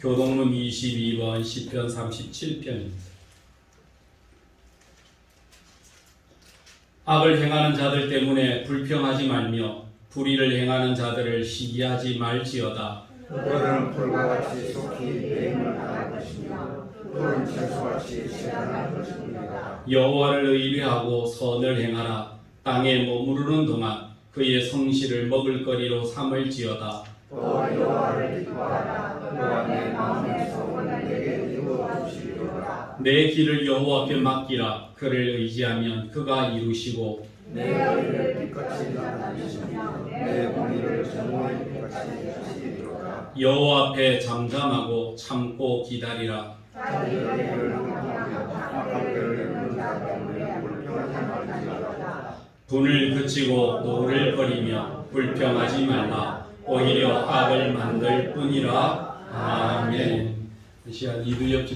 교동문 22번 시편 37편입니다. 악을 행하는 자들 때문에 불평하지 말며 불의를 행하는 자들을 시기하지 말지어다. 너는 불과 같이 속히 매임을 당할 것이며 푸른 채소같이 재단할 것입니다. 여호와를 의뢰하고 선을 행하라. 땅에 머무르는 동안 그의 성실을 먹을거리로 삼을지어다. 또 여호와를 기뻐하라. 그가 내 마음의 소원을 내게 이루어 주시리로다. 내 길을 여호와 앞에 맡기라. 그를 의지하면 그가 이루시고 내 의를 빛같이 나타내시며 내 공의를 정오의 빛같이 하시리로다. 여호와 앞에 잠잠하고 참고 기다리라. 자기 의를 공경하며 악한 꾀를 내는 자 때문에 불평하지 말지어다. 분을 그치고 노를 버리며 불평하지 말라. 오히려 악을 만들 뿐이라. 아멘. 이 시간 이두엽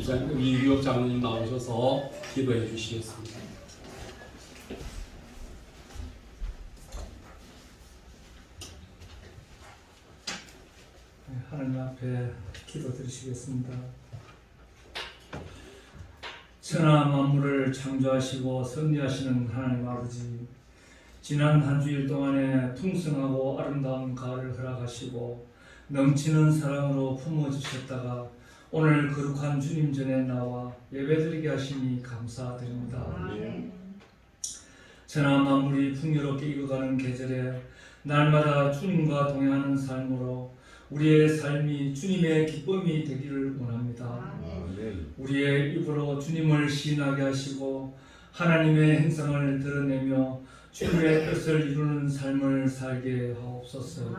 장로님 나오셔서 기도해 주시겠습니다. 하나님 앞에 기도 드리시겠습니다. 천하 만물을 창조하시고 섭리하시는 하나님 아버지, 지난 한 주일 동안에 풍성하고 아름다운 가을을 허락하시고 넘치는 사랑으로 품어주셨다가 오늘 거룩한 주님 전에 나와 예배드리게 하시니 감사드립니다. 천하 만물이 풍요롭게 익어가는 계절에 날마다 주님과 동행하는 삶으로 우리의 삶이 주님의 기쁨이 되기를 원합니다. 우리의 입으로 주님을 시인하게 하시고 하나님의 행성을 드러내며 주님의 뜻을 이루는 삶을 살게 하옵소서.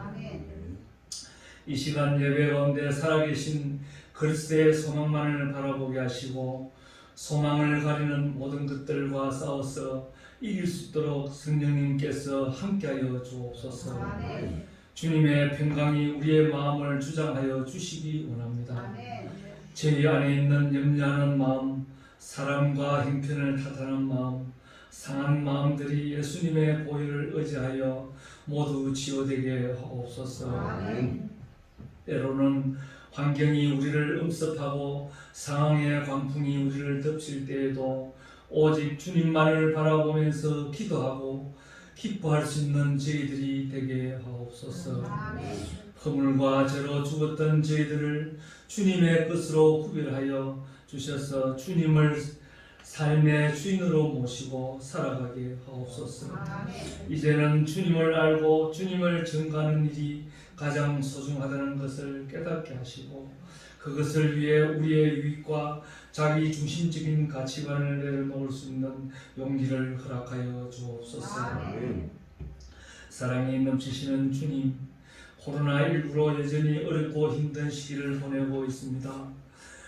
이 시간 예배 가운데 살아계신 그리스도의 소망만을 바라보게 하시고 소망을 가리는 모든 것들과 싸워서 이길 수 있도록 성령님께서 함께하여 주옵소서. 주님의 평강이 우리의 마음을 주장하여 주시기 원합니다. 저희 안에 있는 염려하는 마음, 사람과 형편을 탓하는 마음, 상한 마음들이 예수님의 보혈을 의지하여 모두 치유되게 하옵소서. 때로는 환경이 우리를 음습하고 상황의 광풍이 우리를 덮칠 때에도 오직 주님만을 바라보면서 기도하고 기뻐할 수 있는 저희들이 되게 하옵소서. 허물과 죄로 죽었던 저희들을 주님의 뜻으로 구별하여 주셔서 주님을 삶의 주인으로 모시고 살아가게 하옵소서. 이제는 주님을 알고 주님을 증거하는 일이 가장 소중하다는 것을 깨닫게 하시고 그것을 위해 우리의 유익과 자기 중심적인 가치관을 내려놓을 수 있는 용기를 허락하여 주옵소서. 사랑이 넘치시는 주님, 코로나19로 여전히 어렵고 힘든 시기를 보내고 있습니다.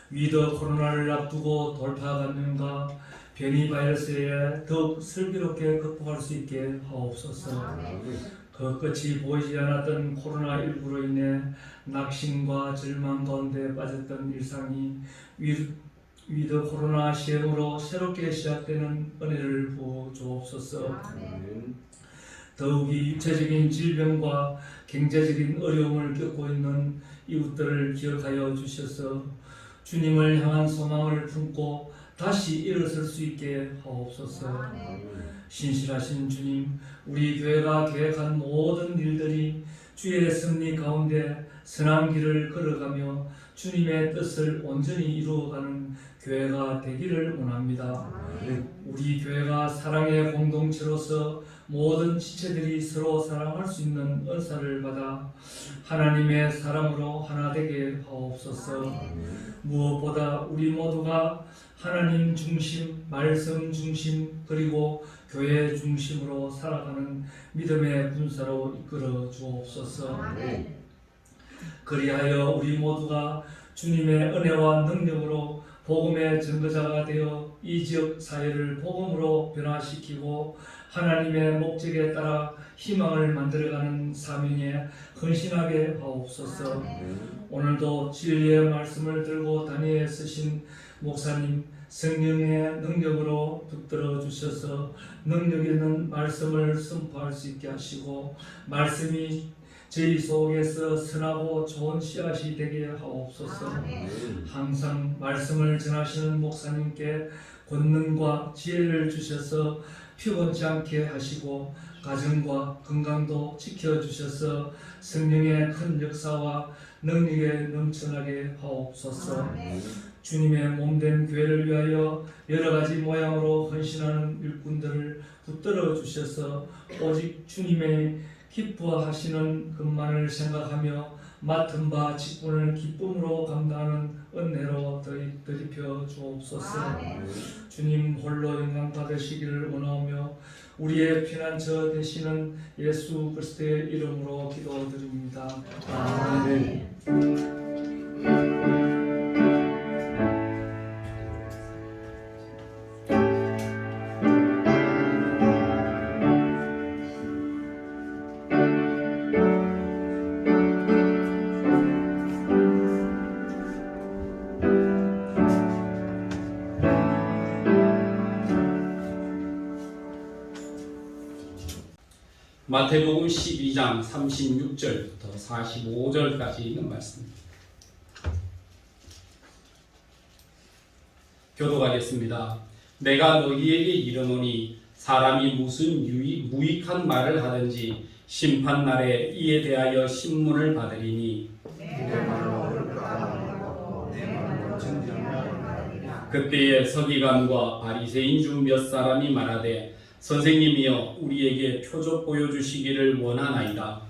위드 코로나를 앞두고 돌파 감염과 변이 바이러스에 더욱 슬기롭게 극복할 수 있게 하옵소서. 그 끝이 보이지 않았던 코로나19로 인해 낙심과 절망 가운데 빠졌던 일상이 위드 코로나 시행으로 새롭게 시작되는 은혜를 부어 주옵소서. 더욱이 육체적인 질병과 경제적인 어려움을 겪고 있는 이웃들을 기억하여 주셔서 주님을 향한 소망을 품고 다시 일어설 수 있게 하옵소서. 신실하신 주님, 우리 교회가 계획한 모든 일들이 주의 섭리 가운데 선한 길을 걸어가며 주님의 뜻을 온전히 이루어가는 교회가 되기를 원합니다. 우리 교회가 사랑의 공동체로서 모든 지체들이 서로 사랑할 수 있는 은사를 받아 하나님의 사랑으로 하나 되게 하옵소서. 무엇보다 우리 모두가 하나님 중심, 말씀 중심, 그리고 교회 중심으로 살아가는 믿음의 군사로 이끌어 주옵소서. 그리하여 우리 모두가 주님의 은혜와 능력으로 복음의 증거자가 되어 이 지역 사회를 복음으로 변화시키고 하나님의 목적에 따라 희망을 만들어가는 사명에 헌신하게 하옵소서. 오늘도 진리의 말씀을 들고 다니에 쓰신 목사님 성령의 능력으로 붙들어 주셔서 능력 있는 말씀을 선포할 수 있게 하시고 말씀이 저희 속에서 선하고 좋은 씨앗이 되게 하옵소서. 항상 말씀을 전하시는 목사님께 권능과 지혜를 주셔서 피곤치 않게 하시고 가정과 건강도 지켜주셔서 성령의 큰 역사와 능력에 넘쳐나게 하옵소서. 주님의 몸된 교회를 위하여 여러 가지 모양으로 헌신하는 일꾼들을 붙들어 주셔서 오직 주님의 기뻐하시는 것만을 생각하며 맡은 바 직분을 기쁨으로 감당하는 은혜로 드리펴 주옵소서. 주님 홀로 영광 받으시기를 원하오며 우리의 피난처 되시는 예수 그리스도의 이름으로 기도드립니다. 아멘. 마태복음 12장 36절부터 45절까지 있는 말씀입니다. 교독하겠습니다. 내가 너희에게 이르노니 사람이 무슨 무익한 말을 하든지 심판날에 이에 대하여 신문을 받으리니 그때에 서기관과 바리새인 중 몇 사람이 말하되 선생님이여 우리에게 표적 보여주시기를 원하나이다.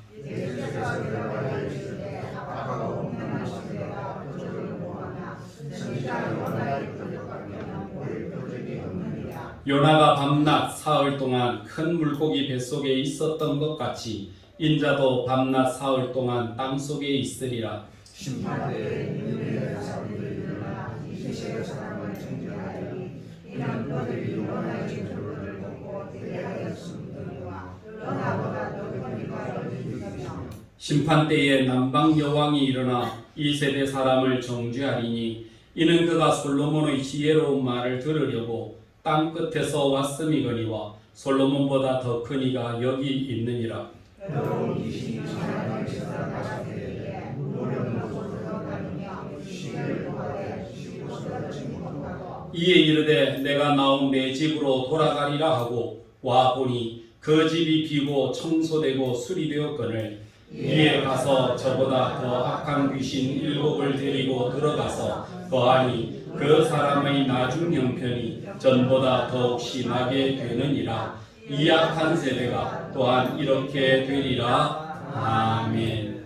요나가 밤낮 사흘 동안 큰 물고기 뱃속에 있었던 것 같이 인자도 밤낮 사흘 동안 땅속에 있으리라. 심판대에 니느웨 사람들이 일어나 이 세계 사람을 정죄하리니 이는 너희들이 요나의 징조를 먹고 대하였음이니와 요나보다 더 큰 이가를 일으키시며 심판대에 남방 여왕이 일어나 이 세대 사람을 정죄하리니 이는 그가 솔로몬의 지혜로운 말을 들으려고 땅 끝에서 왔음이거니와 솔로몬보다 더 큰 이가 여기 있느니라. 여러분 귀신이 사람에게 살아가시되 노령으로 들어가느냐 시계를 구하되 시고서 얻지 못하고 이에 이르되 내가 나온 내 집으로 돌아가리라 하고 와 보니 그 집이 비고 청소되고 수리되었거늘 이에 가서 저보다 더 악한 귀신 7을 데리고 들어가서 거하니 그 사람의 나중 형편이 전보다 더욱 심하게 되느니라. 이 악한 세대가 또한 이렇게 되리라. 아멘.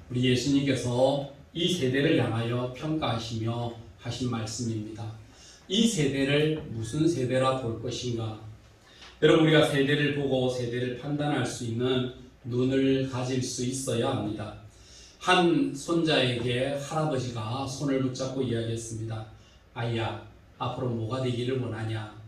우리 예수님께서 이 세대를 향하여 평가하시며 하신 말씀입니다. 이 세대를 무슨 세대라 볼 것인가? 여러분, 우리가 세대를 보고 세대를 판단할 수 있는 눈을 가질 수 있어야 합니다. 한 손자에게 할아버지가 손을 붙잡고 이야기했습니다. 아이야, 앞으로 뭐가 되기를 원하냐?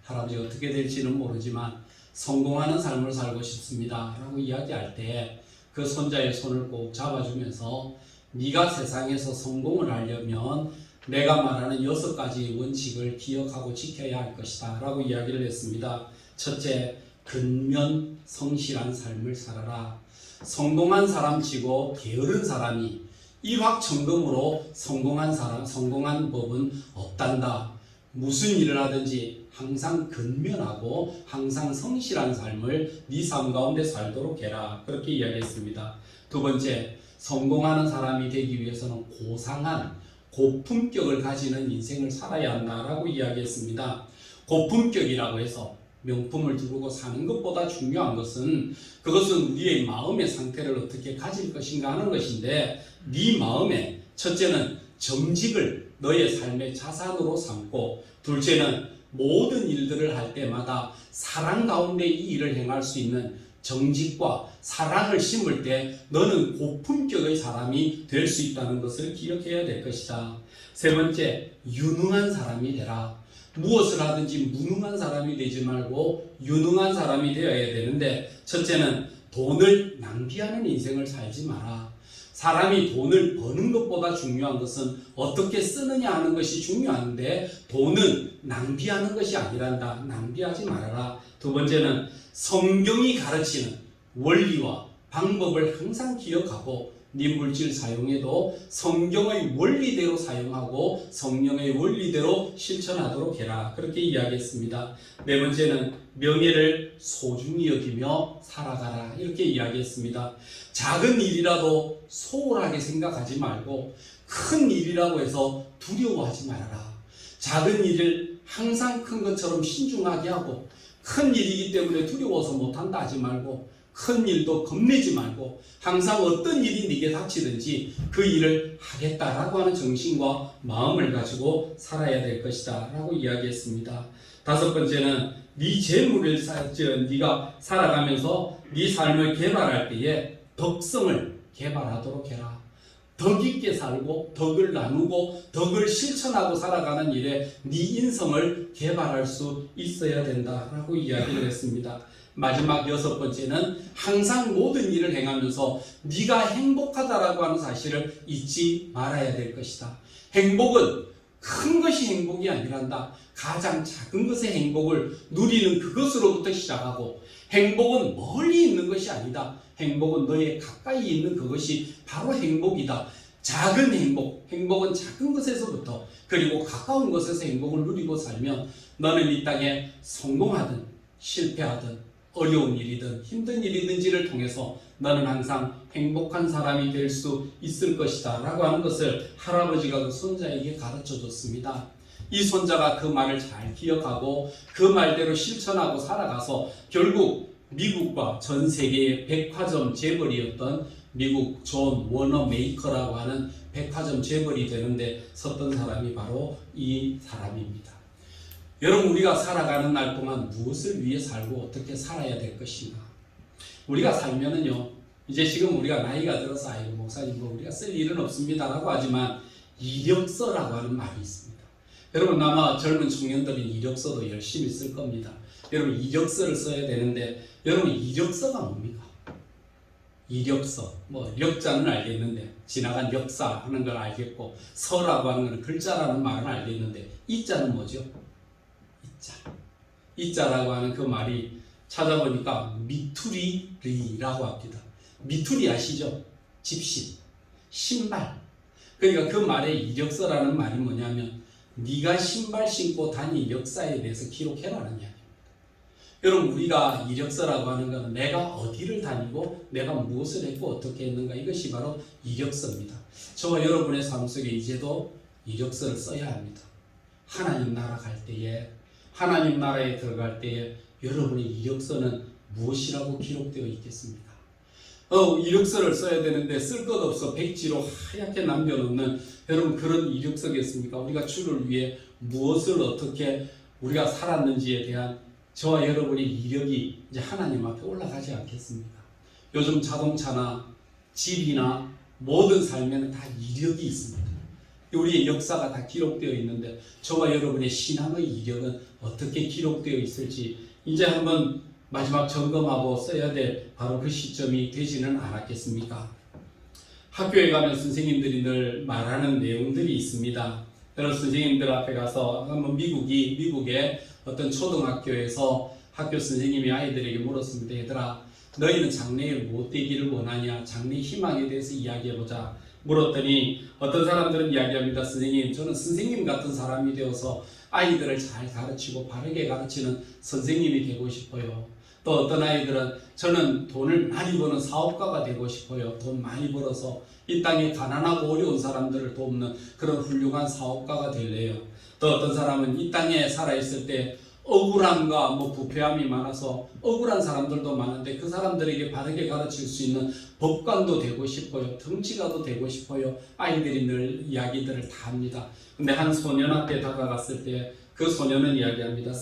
할아버지가 어떻게 될지는 모르지만 성공하는 삶을 살고 싶습니다 라고 이야기할 때 그 손자의 손을 꼭 잡아주면서 네가 세상에서 성공을 하려면 내가 말하는 6가지 원칙을 기억하고 지켜야 할 것이다 라고 이야기를 했습니다. 첫째, 근면 성실한 삶을 살아라. 성공한 사람치고 게으른 사람이 일확천금으로 성공한 법은 없단다. 무슨 일을 하든지 항상 근면하고 항상 성실한 삶을 네 삶 가운데 살도록 해라. 그렇게 이야기했습니다. 두 번째, 성공하는 사람이 되기 위해서는 고상한 고품격을 가지는 인생을 살아야 한다라고 이야기했습니다. 고품격이라고 해서 명품을 두르고 사는 것보다 중요한 것은 그것은 우리의 마음의 상태를 어떻게 가질 것인가 하는 것인데, 네 마음에 첫째는 정직을 너의 삶의 자산으로 삼고, 둘째는 모든 일들을 할 때마다 사랑 가운데 이 일을 행할 수 있는 정직과 사랑을 심을 때 너는 고품격의 사람이 될 수 있다는 것을 기억해야 될 것이다. 세 번째, 유능한 사람이 되라. 무엇을 하든지 무능한 사람이 되지 말고 유능한 사람이 되어야 되는데, 첫째는 돈을 낭비하는 인생을 살지 마라. 사람이 돈을 버는 것보다 중요한 것은 어떻게 쓰느냐 하는 것이 중요한데, 돈은 낭비하는 것이 아니란다. 낭비하지 말아라. 두 번째는 성경이 가르치는 원리와 방법을 항상 기억하고 네 물질 사용에도 성경의 원리대로 사용하고 성령의 원리대로 실천하도록 해라. 그렇게 이야기했습니다. 네 번째는 명예를 소중히 여기며 살아가라. 이렇게 이야기했습니다. 작은 일이라도 소홀하게 생각하지 말고 큰 일이라고 해서 두려워하지 말아라. 작은 일을 항상 큰 것처럼 신중하게 하고 큰 일이기 때문에 두려워서 못한다 하지 말고 큰 일도 겁내지 말고 항상 어떤 일이 네게 닥치든지 그 일을 하겠다라고 하는 정신과 마음을 가지고 살아야 될 것이다 라고 이야기했습니다. 다섯 번째는 네 재물을 네가 살아가면서 네 삶을 개발할 때에 덕성을 개발하도록 해라. 덕 있게 살고 덕을 나누고 덕을 실천하고 살아가는 일에 네 인성을 개발할 수 있어야 된다라고 이야기를 했습니다. 마지막 여섯 번째는 항상 모든 일을 행하면서 네가 행복하다라고 하는 사실을 잊지 말아야 될 것이다. 행복은 큰 것이 행복이 아니란다. 가장 작은 것의 행복을 누리는 그것으로부터 시작하고 행복은 멀리 있는 것이 아니다. 행복은 너의 가까이 있는 그것이 바로 행복이다. 작은 행복, 행복은 작은 것에서부터 그리고 가까운 것에서 행복을 누리고 살면 너는 이 땅에 성공하든 실패하든 어려운 일이든 힘든 일이든지를 통해서 너는 항상 행복한 사람이 될 수 있을 것이다 라고 하는 것을 할아버지가 그 손자에게 가르쳐 줬습니다. 이 손자가 그 말을 잘 기억하고 그 말대로 실천하고 살아가서 결국 미국과 전 세계의 백화점 재벌이었던 미국 존 워너 메이커라고 하는 백화점 재벌이 되는데 섰던 사람이 바로 이 사람입니다. 여러분, 우리가 살아가는 날 동안 무엇을 위해 살고 어떻게 살아야 될 것인가? 우리가 살면은요, 이제 지금 우리가 나이가 들어서 아이고 목사님 뭐 우리가 쓸 일은 없습니다라고 하지만 이력서라고 하는 말이 있습니다. 여러분, 아마 젊은 청년들은 이력서도 열심히 쓸 겁니다. 여러분, 이력서를 써야 되는데 여러분, 이력서가 뭡니까? 이력서, 뭐 력자는 알겠는데 지나간 역사 하는 걸 알겠고 서라고 하는 건 글자라는 말은 알겠는데 이자는 뭐죠? 이자라고 하는 그 말이 찾아보니까 미투리리라고 합니다. 미투리 아시죠? 집신, 신발. 그러니까 그 말의 이력서라는 말이 뭐냐면 네가 신발 신고 다닌 역사에 대해서 기록해라는 이야기입니다. 여러분, 우리가 이력서라고 하는 건 내가 어디를 다니고 내가 무엇을 했고 어떻게 했는가, 이것이 바로 이력서입니다. 저와 여러분의 삶 속에 이제도 이력서를 써야 합니다. 하나님 나라 갈 때에, 하나님 나라에 들어갈 때에 여러분의 이력서는 무엇이라고 기록되어 있겠습니까? 이력서를 써야 되는데 쓸 것 없어 백지로 하얗게 남겨놓는 여러분 그런 이력서겠습니까? 우리가 주를 위해 무엇을 어떻게 우리가 살았는지에 대한 저와 여러분의 이력이 이제 하나님 앞에 올라가지 않겠습니까? 요즘 자동차나 집이나 모든 삶에는 다 이력이 있습니다. 우리의 역사가 다 기록되어 있는데 저와 여러분의 신앙의 이력은 어떻게 기록되어 있을지 이제 한번 마지막 점검하고 써야 될 바로 그 시점이 되지는 않았겠습니까? 학교에 가면 선생님들이 늘 말하는 내용들이 있습니다. 여러분, 선생님들 앞에 가서 한번 미국의 어떤 초등학교에서 학교 선생님이 아이들에게 물었습니다. 얘들아, 너희는 장래에 무엇 되기를 원하냐? 장래 희망에 대해서 이야기해보자. 물었더니 어떤 사람들은 이야기합니다. 선생님, 저는 선생님 같은 사람이 되어서 아이들을 잘 가르치고 바르게 가르치는 선생님이 되고 싶어요. 또 어떤 아이들은 저는 돈을 많이 버는 사업가가 되고 싶어요. 돈 많이 벌어서 이 땅에 가난하고 어려운 사람들을 돕는 그런 훌륭한 사업가가 될래요. 또 어떤 사람은 이 땅에 살아있을 때 억울함과 부패함이 많아서 억울한 사람들도 많은데 그 사람들에게 바르게 가르칠 수 있는 법관도 되고 싶어요. 정치가도 되고 싶어요. 아이들이 늘 이야기들을 다 합니다. 근데 한 소년한테 다가갔을 때 그 소년은 이야기합니다.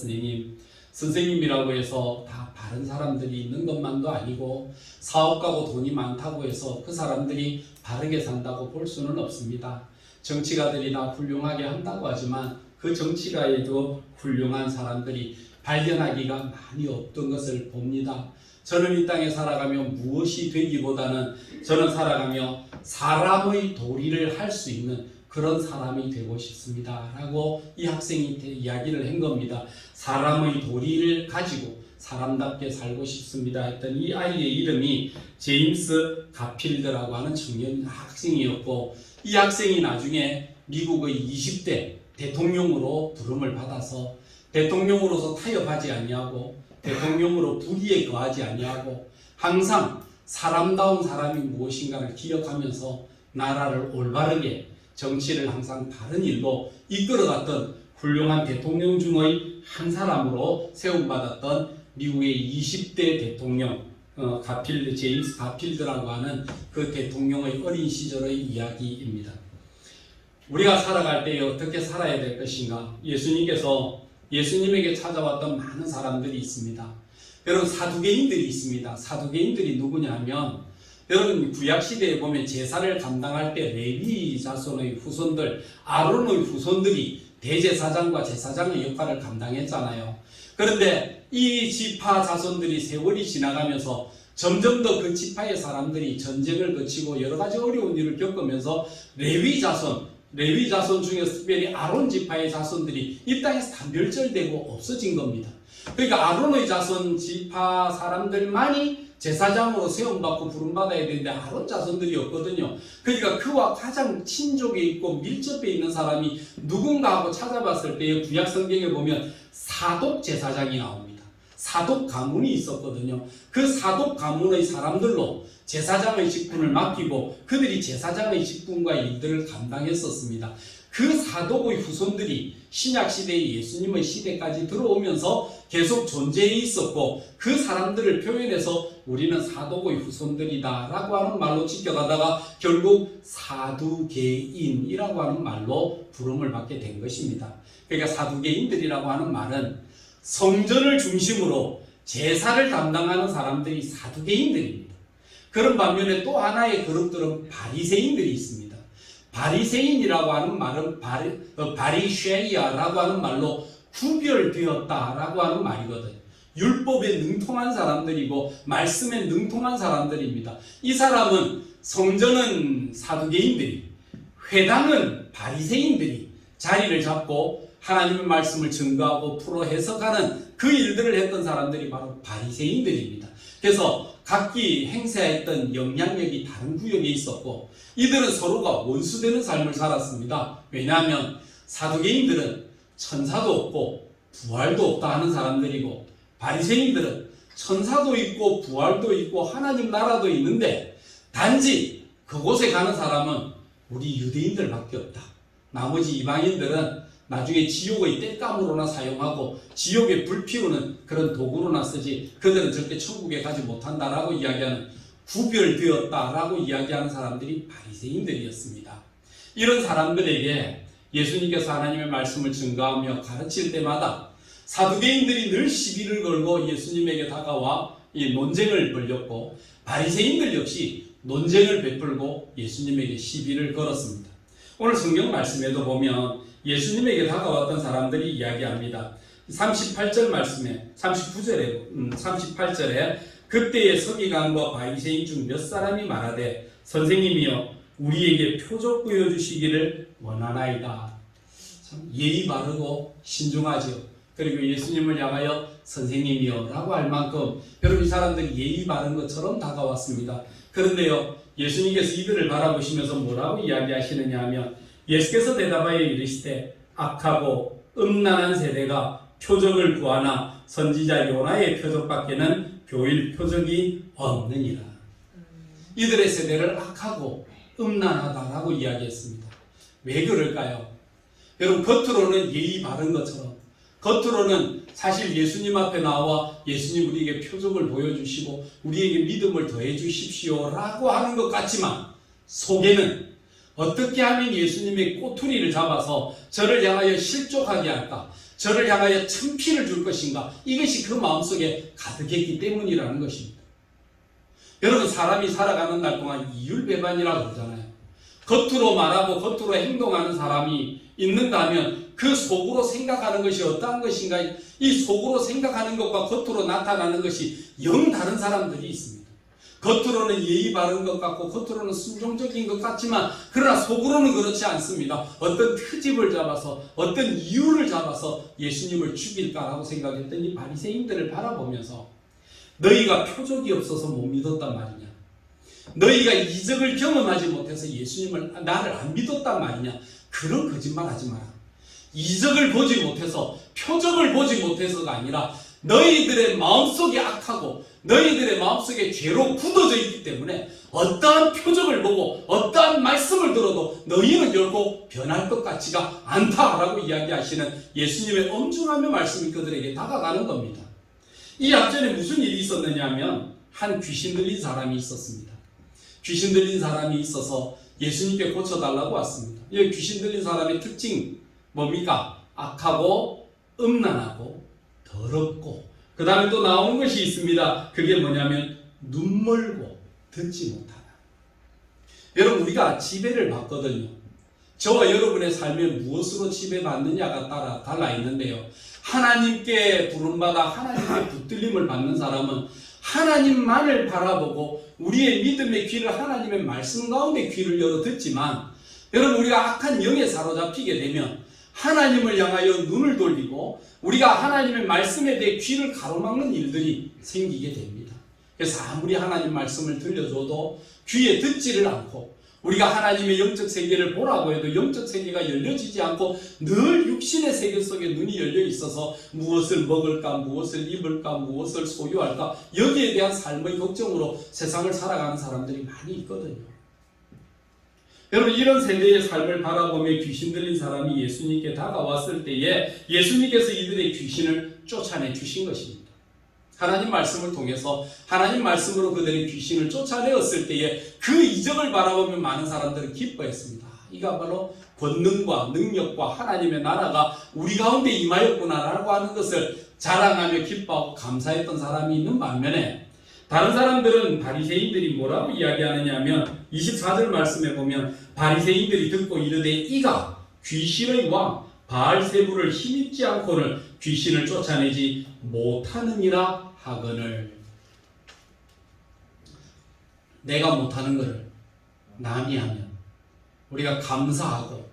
선생님이라고 해서 다 바른 사람들이 있는 것만도 아니고 사업가고 돈이 많다고 해서 그 사람들이 바르게 산다고 볼 수는 없습니다. 정치가들이 다 훌륭하게 한다고 하지만 그 정치가에도 훌륭한 사람들이 발견하기가 많이 없던 것을 봅니다. 저는 이 땅에 살아가며 무엇이 되기보다는 저는 살아가며 사람의 도리를 할 수 있는 그런 사람이 되고 싶습니다 라고 이 학생이 이야기를 한 겁니다. 사람의 도리를 가지고 사람답게 살고 싶습니다 했던 이 아이의 이름이 제임스 가필드라고 하는 청년 학생이었고, 이 학생이 나중에 미국의 20대 대통령으로 부름을 받아서 대통령으로서 타협하지 아니하고 대통령으로 불의에 거하지 아니하고 항상 사람다운 사람이 무엇인가를 기억하면서 나라를 올바르게, 정치를 항상 바른 일로 이끌어갔던 훌륭한 대통령 중의 한 사람으로 세움받았던 미국의 20대 대통령 가필드, 제임스 가필드라고 하는 그 대통령의 어린 시절의 이야기입니다. 우리가 살아갈 때 어떻게 살아야 될 것인가? 예수님에게 찾아왔던 많은 사람들이 있습니다. 여러분, 사두개인들이 있습니다. 사두개인들이 누구냐 하면, 여러분 구약시대에 보면 제사를 감당할 때 레위 자손의 후손들, 아론의 후손들이 대제사장과 제사장의 역할을 감당했잖아요. 그런데 이 지파 자손들이 세월이 지나가면서 점점 더 그 지파의 사람들이 전쟁을 거치고 여러 가지 어려운 일을 겪으면서 레위 자손 중에서 특별히 아론 지파의 자손들이 이 땅에서 다 멸절되고 없어진 겁니다. 그러니까 아론의 자손 지파 사람들만이 제사장으로 세움받고 부름받아야 되는데 아론 자손들이 없거든요. 그러니까 그와 가장 친족에 있고 밀접해 있는 사람이 누군가 하고 찾아봤을 때 구약 성경에 보면 사독 제사장이 나옵니다. 사독 가문이 있었거든요. 그 사독 가문의 사람들로 제사장의 직분을 맡기고 그들이 제사장의 직분과 일들을 감당했었습니다. 그 사독의 후손들이 신약시대의 예수님의 시대까지 들어오면서 계속 존재해 있었고, 그 사람들을 표현해서 우리는 사독의 후손들이다 라고 하는 말로 지켜가다가 결국 사두개인이라고 하는 말로 부름을 받게 된 것입니다. 그러니까 사두개인들이라고 하는 말은 성전을 중심으로 제사를 담당하는 사람들이 사두개인들입니다. 그런 반면에 또 하나의 그룹들은 바리새인들이 있습니다. 바리새인이라고 하는 말은 바리쉐이아라고 하는 말로 구별되었다라고 하는 말이거든요. 율법에 능통한 사람들이고 말씀에 능통한 사람들입니다. 이 사람은 성전은 사두개인들이, 회당은 바리새인들이 자리를 잡고 하나님의 말씀을 증거하고 풀어 해석하는 그 일들을 했던 사람들이 바로 바리새인들입니다. 그래서 각기 행사했던 영향력이 다른 구역에 있었고, 이들은 서로가 원수되는 삶을 살았습니다. 왜냐하면 사두개인들은 천사도 없고 부활도 없다 하는 사람들이고, 바리새인들은 천사도 있고 부활도 있고 하나님 나라도 있는데 단지 그곳에 가는 사람은 우리 유대인들밖에 없다. 나머지 이방인들은 나중에 지옥의 땔감으로나 사용하고 지옥에 불 피우는 그런 도구로나 쓰지 그들은 절대 천국에 가지 못한다라고 이야기하는, 구별되었다라고 이야기하는 사람들이 바리새인들이었습니다. 이런 사람들에게 예수님께서 하나님의 말씀을 증거하며 가르칠 때마다 사두개인들이 늘 시비를 걸고 예수님에게 다가와 이 논쟁을 벌였고, 바리새인들 역시 논쟁을 베풀고 예수님에게 시비를 걸었습니다. 오늘 성경 말씀에도 보면 예수님에게 다가왔던 사람들이 이야기합니다. 38절 말씀에 38절에 그때의 서기관과 바리새인 중 몇 사람이 말하되 선생님이여 우리에게 표적 보여주시기를 원하나이다. 참 예의 바르고 신중하죠. 그리고 예수님을 향하여 선생님이여 라고 할 만큼 여러분 이 사람들이 예의 바른 것처럼 다가왔습니다. 그런데요, 예수님께서 이들을 바라보시면서 뭐라고 이야기하시느냐 하면, 예수께서 대답하여 이르시되 악하고 음란한 세대가 표적을 구하나 선지자 요나의 표적밖에는 교일 표적이 없느니라. 이들의 세대를 악하고 음란하다라고 이야기했습니다. 왜 그럴까요? 여러분, 겉으로는 예의 바른 것처럼, 겉으로는 사실 예수님 앞에 나와 예수님 우리에게 표적을 보여주시고 우리에게 믿음을 더해 주십시오 라고 하는 것 같지만, 속에는 어떻게 하면 예수님의 꼬투리를 잡아서 저를 향하여 실족하게 할까, 저를 향하여 참피를 줄 것인가, 이것이 그 마음속에 가득했기 때문이라는 것입니다. 여러분, 사람이 살아가는 날 동안 이율배반이라고 그러잖아요. 겉으로 말하고 겉으로 행동하는 사람이 있는다면 그 속으로 생각하는 것이 어떠한 것인가, 이 속으로 생각하는 것과 겉으로 나타나는 것이 영 다른 사람들이 있습니다. 겉으로는 예의 바른 것 같고 겉으로는 순종적인 것 같지만 그러나 속으로는 그렇지 않습니다. 어떤 트집을 잡아서 어떤 이유를 잡아서 예수님을 죽일까라고 생각했던 이 바리새인들을 바라보면서 너희가 표적이 없어서 못 믿었단 말이냐, 너희가 이적을 경험하지 못해서 예수님을 나를 안 믿었단 말이냐, 그런 거짓말 하지 마라. 이적을 보지 못해서 표적을 보지 못해서가 아니라 너희들의 마음속이 악하고 너희들의 마음속에 죄로 굳어져 있기 때문에 어떠한 표적을 보고 어떠한 말씀을 들어도 너희는 결코 변할 것 같지가 않다라고 이야기하시는 예수님의 엄중함의 말씀이 그들에게 다가가는 겁니다. 이 앞전에 무슨 일이 있었느냐 하면 한 귀신 들린 사람이 있었습니다. 귀신 들린 사람이 있어서 예수님께 고쳐달라고 왔습니다. 이 귀신 들린 사람의 특징 뭡니까? 악하고 음란하고 더럽고 그 다음에 또 나오는 것이 있습니다. 그게 뭐냐면 눈멀고 듣지 못하다. 여러분, 우리가 지배를 받거든요. 저와 여러분의 삶에 무엇으로 지배받느냐가 따라 달라 있는데요, 하나님께 부름받아 하나님께 붙들림을 받는 사람은 하나님만을 바라보고 우리의 믿음의 귀를 하나님의 말씀 가운데 귀를 열어 듣지만, 여러분, 우리가 악한 영에 사로잡히게 되면 하나님을 향하여 눈을 돌리고 우리가 하나님의 말씀에 대해 귀를 가로막는 일들이 생기게 됩니다. 그래서 아무리 하나님 말씀을 들려줘도 귀에 듣지를 않고 우리가 하나님의 영적 세계를 보라고 해도 영적 세계가 열려지지 않고 늘 육신의 세계 속에 눈이 열려 있어서 무엇을 먹을까, 무엇을 입을까, 무엇을 소유할까, 여기에 대한 삶의 걱정으로 세상을 살아가는 사람들이 많이 있거든요. 여러분, 이런 세대의 삶을 바라보며 귀신 들린 사람이 예수님께 다가왔을 때에 예수님께서 이들의 귀신을 쫓아내 주신 것입니다. 하나님 말씀을 통해서 하나님 말씀으로 그들의 귀신을 쫓아내었을 때에 그 이적을 바라보며 많은 사람들은 기뻐했습니다. 이가 바로 권능과 능력과 하나님의 나라가 우리 가운데 임하였구나라고 하는 것을 자랑하며 기뻐하고 감사했던 사람이 있는 반면에, 다른 사람들은 바리새인들이 뭐라고 이야기하느냐 하면 24절 말씀에 보면 바리새인들이 듣고 이르되 이가 귀신의 왕 바알세부를 힘입지 않고는 귀신을 쫓아내지 못하느니라 하거늘. 내가 못하는 것을 남이 하면 우리가 감사하고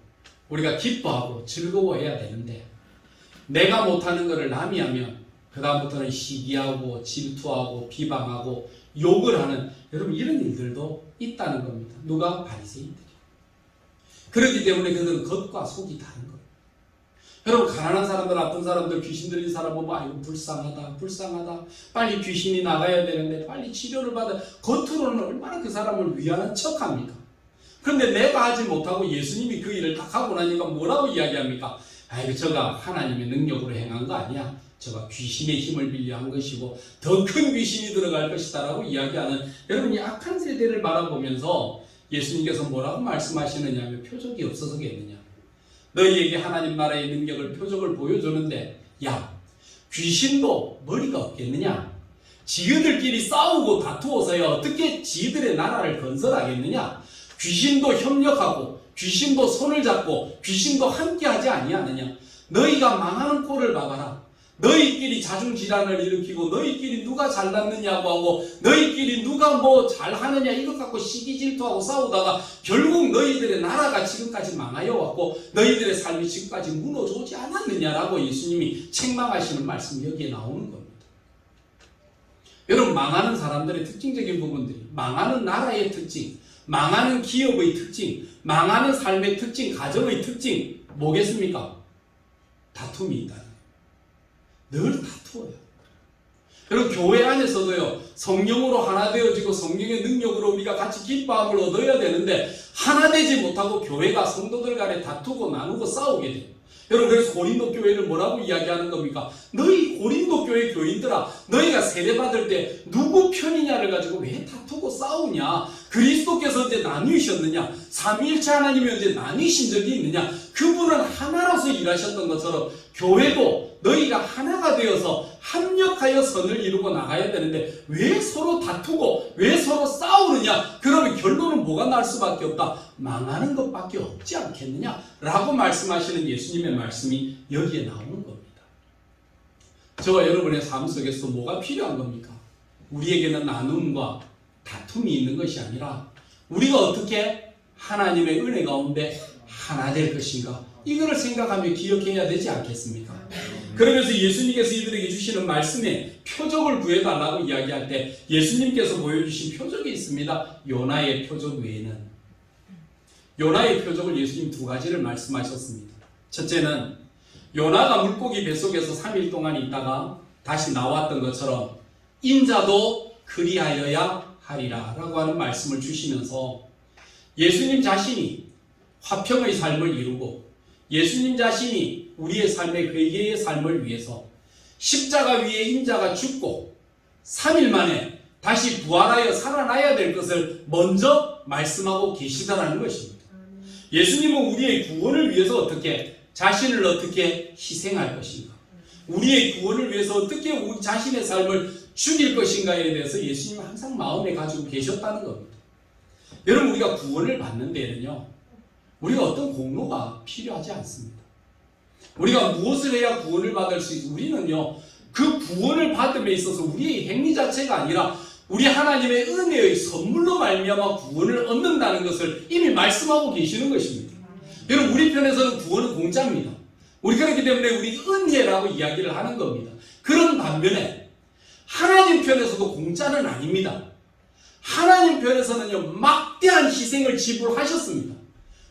우리가 기뻐하고 즐거워해야 되는데, 내가 못하는 것을 남이 하면 그 다음부터는 시기하고 질투하고 비방하고 욕을 하는, 여러분, 이런 일들도 있다는 겁니다. 누가? 바리새인들이. 그렇기 때문에 그들은 겉과 속이 다른 거예요. 여러분, 가난한 사람들, 아픈 사람들, 귀신 들린 사람 보면 아이고 불쌍하다, 불쌍하다, 빨리 귀신이 나가야 되는데 빨리 치료를 받아. 겉으로는 얼마나 그 사람을 위하는 척합니까? 그런데 내가 하지 못하고 예수님이 그 일을 딱 하고 나니까 뭐라고 이야기합니까? 아이고, 저가 하나님의 능력으로 행한 거 아니야, 저가 귀신의 힘을 빌려 한 것이고 더 큰 귀신이 들어갈 것이다 라고 이야기하는, 여러분, 이 악한 세대를 바라보면서 예수님께서 뭐라고 말씀하시느냐 하면 표적이 없어서겠느냐, 너희에게 하나님 나라의 능력을 표적을 보여주는데 야, 귀신도 머리가 없겠느냐, 지들끼리 싸우고 다투어서야 어떻게 지들의 나라를 건설하겠느냐, 귀신도 협력하고 귀신도 손을 잡고 귀신도 함께하지 아니하느냐, 너희가 망하는 꼴을 봐봐라. 너희끼리 자중질환을 일으키고 너희끼리 누가 잘났느냐고 하고 너희끼리 누가 뭐 잘하느냐 이것 갖고 시기질투하고 싸우다가 결국 너희들의 나라가 지금까지 망하여 왔고 너희들의 삶이 지금까지 무너져 오지 않았느냐라고 예수님이 책망하시는 말씀이 여기에 나오는 겁니다. 여러분, 망하는 사람들의 특징적인 부분들이, 망하는 나라의 특징, 망하는 기업의 특징, 망하는 삶의 특징, 가정의 특징 뭐겠습니까? 다툼이 있다. 늘 다투어요. 여러분, 교회 안에서도요, 성령으로 하나 되어지고 성령의 능력으로 우리가 같이 기뻐함을 얻어야 되는데 하나 되지 못하고 교회가 성도들 간에 다투고 나누고 싸우게 돼요. 여러분, 그래서 고린도 교회를 뭐라고 이야기하는 겁니까? 너희 고린도 교회 교인들아, 너희가 세례받을 때 누구 편이냐를 가지고 왜 다투고 싸우냐? 그리스도께서 언제 나누셨느냐? 삼위일체 하나님이 언제 나누신 적이 있느냐? 그분은 하나로서 일하셨던 것처럼 교회도 너희가 하나가 되어서 합력하여 선을 이루고 나가야 되는데 왜 서로 다투고 왜 서로 싸우느냐? 그러면 결론은 뭐가 날 수밖에 없다. 망하는 것밖에 없지 않겠느냐? 라고 말씀하시는 예수님의 말씀이 여기에 나오는 겁니다. 저와 여러분의 삶 속에서 뭐가 필요한 겁니까? 우리에게는 나눔과 다툼이 있는 것이 아니라 우리가 어떻게 하나님의 은혜 가운데 하나 될 것인가, 이거를 생각하며 기억해야 되지 않겠습니까? 그러면서 예수님께서 이들에게 주시는 말씀에 표적을 구해달라고 이야기할 때 예수님께서 보여주신 표적이 있습니다. 요나의 표적 외에는. 요나의 표적을 예수님 두 가지를 말씀하셨습니다. 첫째는 요나가 물고기 뱃속에서 3일 동안 있다가 다시 나왔던 것처럼 인자도 그리하여야 하리라 라고 하는 말씀을 주시면서 예수님 자신이 화평의 삶을 이루고 예수님 자신이 우리의 삶의 회개의 삶을 위해서 십자가 위에 인자가 죽고 3일 만에 다시 부활하여 살아나야 될 것을 먼저 말씀하고 계시다라는 것입니다. 예수님은 우리의 구원을 위해서 어떻게 자신을 어떻게 희생할 것인가, 우리의 구원을 위해서 어떻게 우리 자신의 삶을 죽일 것인가에 대해서 예수님은 항상 마음에 가지고 계셨다는 겁니다. 여러분, 우리가 구원을 받는 데는요, 우리가 어떤 공로가 필요하지 않습니다. 우리가 무엇을 해야 구원을 받을 수 있고, 우리는요 그 구원을 받음에 있어서 우리의 행위 자체가 아니라 우리 하나님의 은혜의 선물로 말미암아 구원을 얻는다는 것을 이미 말씀하고 계시는 것입니다. 여러분, 우리 편에서는 구원은 공짜입니다. 우리 그렇기 때문에 우리 은혜라고 이야기를 하는 겁니다. 그런 반면에 하나님 편에서도 공짜는 아닙니다. 하나님 편에서는요 막대한 희생을 지불하셨습니다.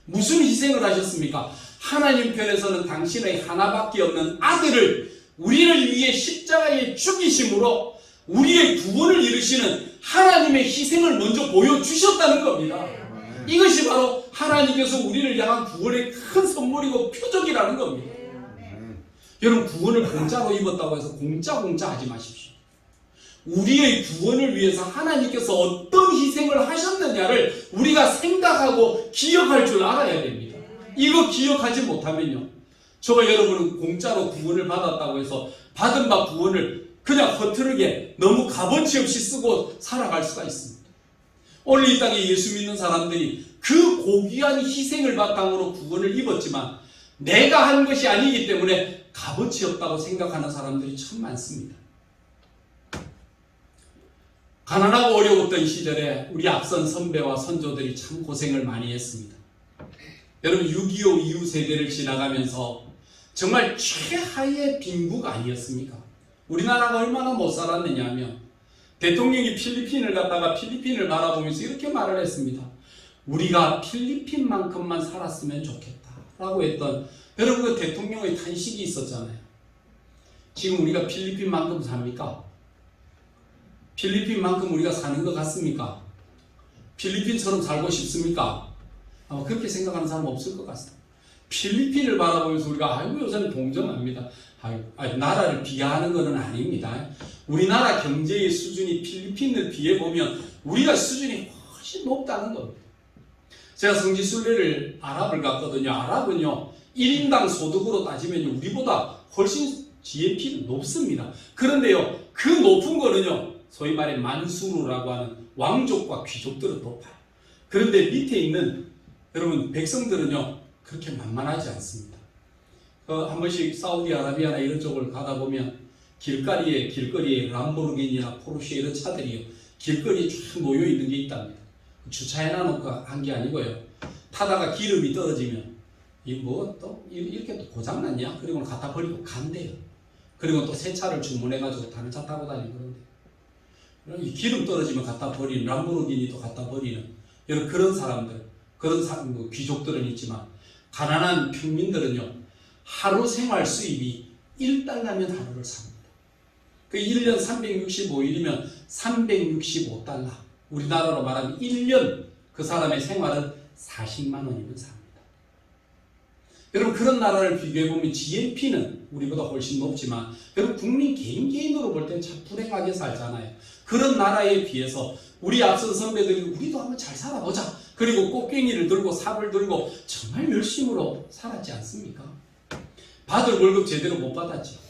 무슨 희생을 하셨습니까? 하나님 편에서는 당신의 하나밖에 없는 아들을 우리를 위해 십자가에 죽이심으로 우리의 구원을 이루시는 하나님의 희생을 먼저 보여주셨다는 겁니다. 이것이 바로 하나님께서 우리를 향한 구원의 큰 선물이고 표적이라는 겁니다. 여러분, 구원을 공짜로 입었다고 해서 공짜 하지 마십시오. 우리의 구원을 위해서 하나님께서 어떤 희생을 하셨느냐를 우리가 생각하고 기억할 줄 알아야 됩니다. 이거 기억하지 못하면요, 저와 여러분은 공짜로 구원을 받았다고 해서 받은 바 구원을 그냥 허투루게 너무 값어치 없이 쓰고 살아갈 수가 있습니다. 오늘 이 땅에 예수 믿는 사람들이 그 고귀한 희생을 바탕으로 구원을 입었지만 내가 한 것이 아니기 때문에 값어치 없다고 생각하는 사람들이 참 많습니다. 가난하고 어려웠던 시절에 우리 앞선 선배와 선조들이 참 고생을 많이 했습니다. 여러분, 6.25 이후 세대를 지나가면서 정말 최하의 빈국 아니었습니까? 우리나라가 얼마나 못 살았느냐 하면 대통령이 필리핀을 갔다가 필리핀을 바라보면서 이렇게 말을 했습니다. 우리가 필리핀만큼만 살았으면 좋겠다 라고 했던, 여러분, 그 대통령의 탄식이 있었잖아요. 지금 우리가 필리핀만큼 삽니까? 필리핀만큼 우리가 사는 것 같습니까? 필리핀처럼 살고 싶습니까? 아마 그렇게 생각하는 사람 없을 것 같습니다. 필리핀을 바라보면서 우리가 아이고 요새는 동정합니다. 나라를 비하하는 것은 아닙니다. 우리나라 경제의 수준이 필리핀을 비해보면 우리가 수준이 훨씬 높다는 겁니다. 제가 성지순례를 아랍을 갔거든요. 아랍은요 1인당 소득으로 따지면 우리보다 훨씬 GNP는 높습니다. 그런데요 그 높은 거는요 소위 말해 만수르라고 하는 왕족과 귀족들은 높아요. 그런데 밑에 있는 여러분 백성들은요 그렇게 만만하지 않습니다. 한 번씩 사우디아라비아나 이런 쪽을 가다 보면 길거리에 람보르기니나 포르쉐 이런 차들이요 길거리에 쭉 놓여 있는 게 있답니다. 주차해놔놓고 한 게 아니고요. 타다가 기름이 떨어지면 이렇게 또 고장났냐? 그리고 갖다 버리고 간대요. 그리고 또 새 차를 주문해가지고 다른 차 타고 다니고 그런데 기름 떨어지면 갖다 버리는 람보르기니도 갖다 버리는 여러 그런 사람들, 귀족들은 있지만 가난한 평민들은요 하루 생활 수입이 1달러면 하루를 삽니다. 그 1년 365일이면 365달러. 우리나라로 말하면 1년 그 사람의 생활은 40만 원이면 삽니다. 여러분 그런 나라를 비교해보면 GNP는 우리보다 훨씬 높지만 여러분 국민 개인으로 볼 때는 참 불행하게 살잖아요. 그런 나라에 비해서 우리 앞선 선배들이 우리도 한번 잘 살아보자. 그리고 꽃갱이를 들고 삽을 들고 정말 열심으로 살았지 않습니까? 받을 월급 제대로 못 받았죠.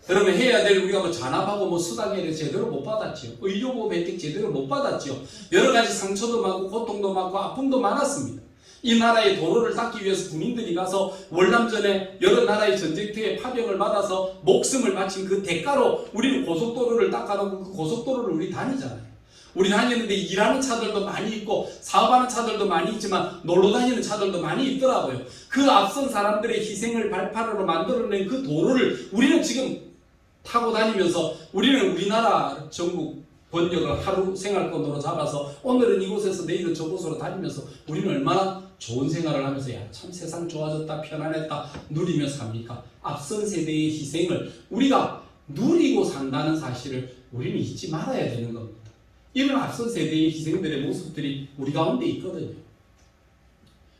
그러면 해야 될 우리가 잔압하고 수당에 제대로 못 받았죠. 의료보험 혜택 제대로 못 받았죠. 여러 가지 상처도 많고 고통도 많고 아픔도 많았습니다. 이 나라의 도로를 닦기 위해서 군인들이 가서 월남전에 여러 나라의 전쟁터에 파병을 받아서 목숨을 바친 그 대가로 우리는 고속도로를 닦아놓고 그 고속도로를 우리 다니잖아요. 우리 다니는데 일하는 차들도 많이 있고 사업하는 차들도 많이 있지만 놀러 다니는 차들도 많이 있더라고요. 그 앞선 사람들의 희생을 발판으로 만들어낸 그 도로를 우리는 지금 타고 다니면서 우리는 우리나라 전국 번역을 하루 생활권으로 잡아서 오늘은 이곳에서 내일은 저곳으로 다니면서 우리는 얼마나 좋은 생활을 하면서 야, 참 세상 좋아졌다 편안했다 누리며 삽니까? 앞선 세대의 희생을 우리가 누리고 산다는 사실을 우리는 잊지 말아야 되는 겁니다. 이런 앞선 세대의 희생들의 모습들이 우리 가운데 있거든요.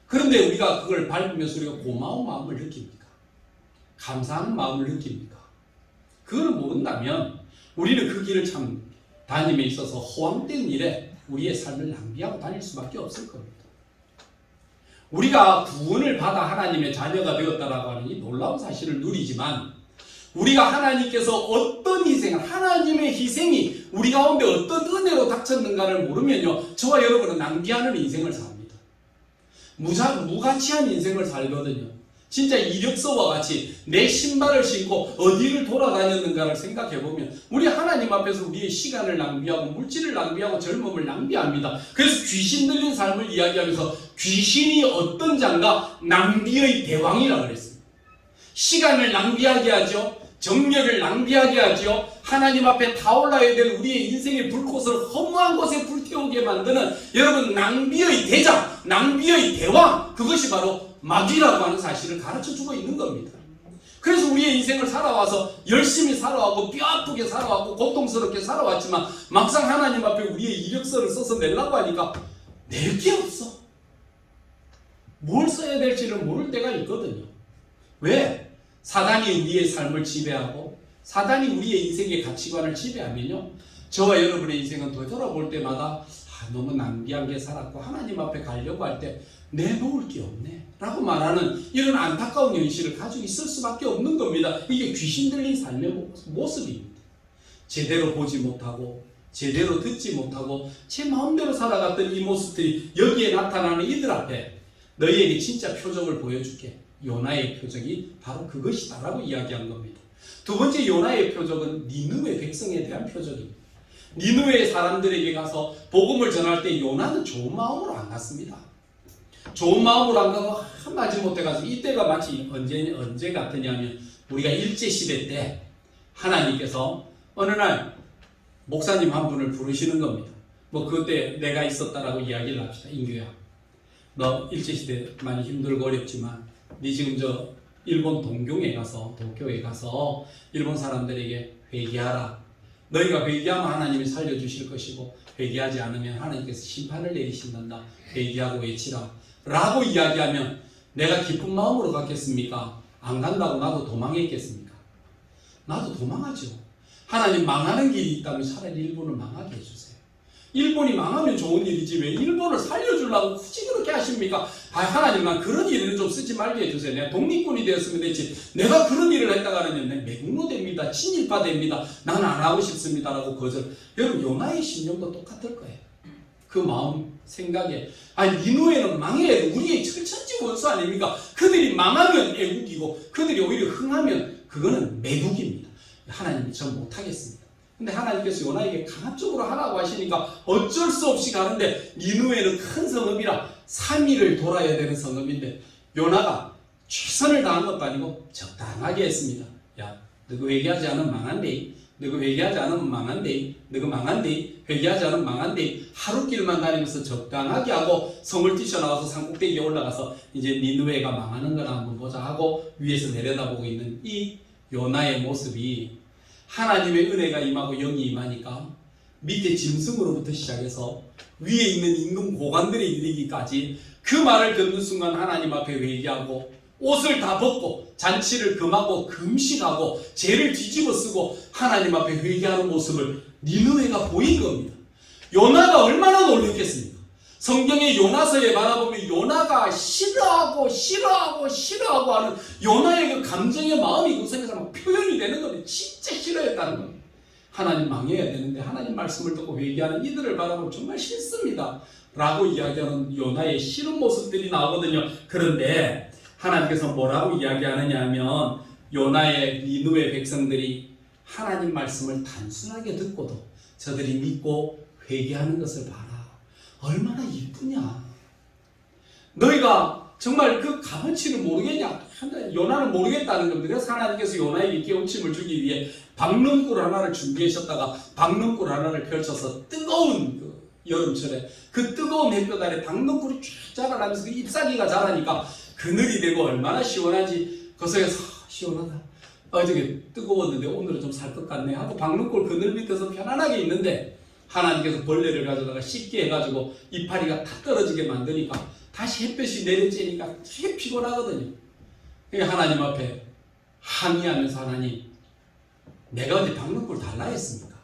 그런데 우리가 그걸 밟으면서 우리가 고마운 마음을 느낍니까? 감사하는 마음을 느낍니까? 그걸 모른다면 우리는 그 길을 참 다님에 있어서 허황된 일에 우리의 삶을 낭비하고 다닐 수밖에 없을 겁니다. 우리가 구원을 받아 하나님의 자녀가 되었다라고 하는 이 놀라운 사실을 누리지만 우리가 하나님께서 어떤 희생을 하나님의 희생이 우리 가운데 어떤 은혜로 닥쳤는가를 모르면요 저와 여러분은 낭비하는 인생을 삽니다. 무가치한 인생을 살거든요. 진짜 이력서와 같이 내 신발을 신고 어디를 돌아다녔는가를 생각해보면 우리 하나님 앞에서 우리의 시간을 낭비하고 물질을 낭비하고 젊음을 낭비합니다. 그래서 귀신 들린 삶을 이야기하면서 귀신이 어떤 자인가? 낭비의 대왕이라고 그랬습니다. 시간을 낭비하게 하죠. 정력을 낭비하게 하죠. 하나님 앞에 타올라야 될 우리의 인생의 불꽃을 허무한 곳에 불태우게 만드는 여러분 낭비의 대장, 낭비의 대왕, 그것이 바로 마귀라고 하는 사실을 가르쳐주고 있는 겁니다. 그래서 우리의 인생을 살아와서 열심히 살아왔고 뼈 아프게 살아왔고 고통스럽게 살아왔지만 막상 하나님 앞에 우리의 이력서를 써서 내려고 하니까 낼 게 없어. 뭘 써야 될지를 모를 때가 있거든요. 왜? 사단이 우리의 삶을 지배하고 사단이 우리의 인생의 가치관을 지배하면요 저와 여러분의 인생은 되돌아볼 때마다 너무 낭비한 게 살았고 하나님 앞에 가려고 할 때 내놓을 게 없네 라고 말하는 이런 안타까운 현실을 가지고 있을 수밖에 없는 겁니다. 이게 귀신 들린 삶의 모습입니다. 제대로 보지 못하고 제대로 듣지 못하고 제 마음대로 살아갔던 이 모습들이 여기에 나타나는 이들 앞에 너희에게 진짜 표적을 보여줄게. 요나의 표적이 바로 그것이다 라고 이야기한 겁니다. 두 번째 요나의 표적은 니느웨 백성에 대한 표적입니다. 니느웨 사람들에게 가서 복음을 전할 때 요나는 좋은 마음으로 안 갔습니다. 좋은 마음으로 안 가고 한마디 못해 가서 이때가 마치 언제 같으냐면 우리가 일제시대 때 하나님께서 어느 날 목사님 한 분을 부르시는 겁니다. 뭐 그때 내가 있었다라고 이야기를 합시다. 인규야 너 일제시대 많이 힘들고 어렵지만 네 지금 저 일본 도쿄에 가서 일본 사람들에게 회개하라. 너희가 회개하면 하나님이 살려주실 것이고 회개하지 않으면 하나님께서 심판을 내리신단다. 회개하고 외치라 라고 이야기하면 내가 기쁜 마음으로 갔겠습니까? 안 간다고 나도 도망했겠습니까? 나도 도망하죠. 하나님 망하는 길이 있다면 차라리 일본을 망하게 해주세요. 일본이 망하면 좋은 일이지 왜 일본을 살려주려고 굳이 그렇게 하십니까? 하나님 난 그런 일에는 좀 쓰지 말게 해주세요. 내가 독립군이 되었으면 됐지 내가 그런 일을 했다가 하면 매국노 됩니다. 친일파 됩니다. 나는 안 하고 싶습니다 라고 거절. 여러분 요나의 심령도 똑같을 거예요. 그 마음 생각에 니느웨는 망해야 돼. 우리의 철천지 원수 아닙니까? 그들이 망하면 애국이고 그들이 오히려 흥하면 그거는 매국입니다. 하나님이 전 못하겠습니다. 근데 하나님께서 요나에게 강압적으로 하라고 하시니까 어쩔 수 없이 가는데 니느웨는 큰 성읍이라 3일을 돌아야 되는 성읍인데 요나가 최선을 다한 것도 아니고 적당하게 했습니다. 야, 너가 회개하지 않으면 망한데, 너가 회개하지 않으면 망한데, 너가 망한데, 회개하지 않으면 망한데 하루길만 다니면서 적당하게 하고 성을 뛰쳐나와서 산꼭대기에 올라가서 이제 니느웨가 망하는 거나 한번 보자 하고 위에서 내려다보고 있는 이 요나의 모습이 하나님의 은혜가 임하고 영이 임하니까 밑에 짐승으로부터 시작해서 위에 있는 임금 고관들에 이르기까지 그 말을 듣는 순간 하나님 앞에 회개하고 옷을 다 벗고 잔치를 금하고 금식하고 죄를 뒤집어 쓰고 하나님 앞에 회개하는 모습을 니느웨가 보인 겁니다. 요나가 얼마나 놀랐겠습니까? 성경의 요나서에 바라보면 요나가 싫어하고 하는 요나의 그 감정의 마음이 그 속에서 막 표현이 되는 겁니다. 진짜 싫어했다는 겁니다. 하나님 망해야 되는데 하나님 말씀을 듣고 회개하는 이들을 바라보면 정말 싫습니다 라고 이야기하는 요나의 싫은 모습들이 나오거든요. 그런데 하나님께서 뭐라고 이야기하느냐 하면 요나의 니느웨 백성들이 하나님 말씀을 단순하게 듣고도 저들이 믿고 회개하는 것을 봐라. 얼마나 이쁘냐. 너희가 정말 그 값어치를 모르겠냐? 요나는 모르겠다는 겁니다. 그래서 하나님께서 요나에게 깨우침을 주기 위해 박능굴 하나를 준비하셨다가 박능굴 하나를 펼쳐서 뜨거운 그 여름철에 그 뜨거운 햇볕 아래 박능굴이 쫙 자라나면서 그 잎사귀가 자라니까 그늘이 되고 얼마나 시원하지. 거기서 시원하다. 어저께 뜨거웠는데 오늘은 좀 살 것 같네 하고 박능골 그늘 밑에서 편안하게 있는데 하나님께서 벌레를 가져다가 씻게 해가지고 이파리가 탁 떨어지게 만드니까 다시 햇볕이 내려쬐니까 되게 피곤하거든요. 그러니까 하나님 앞에 항의하면서 하나님, 내가 언제 박능골 달라 했습니까?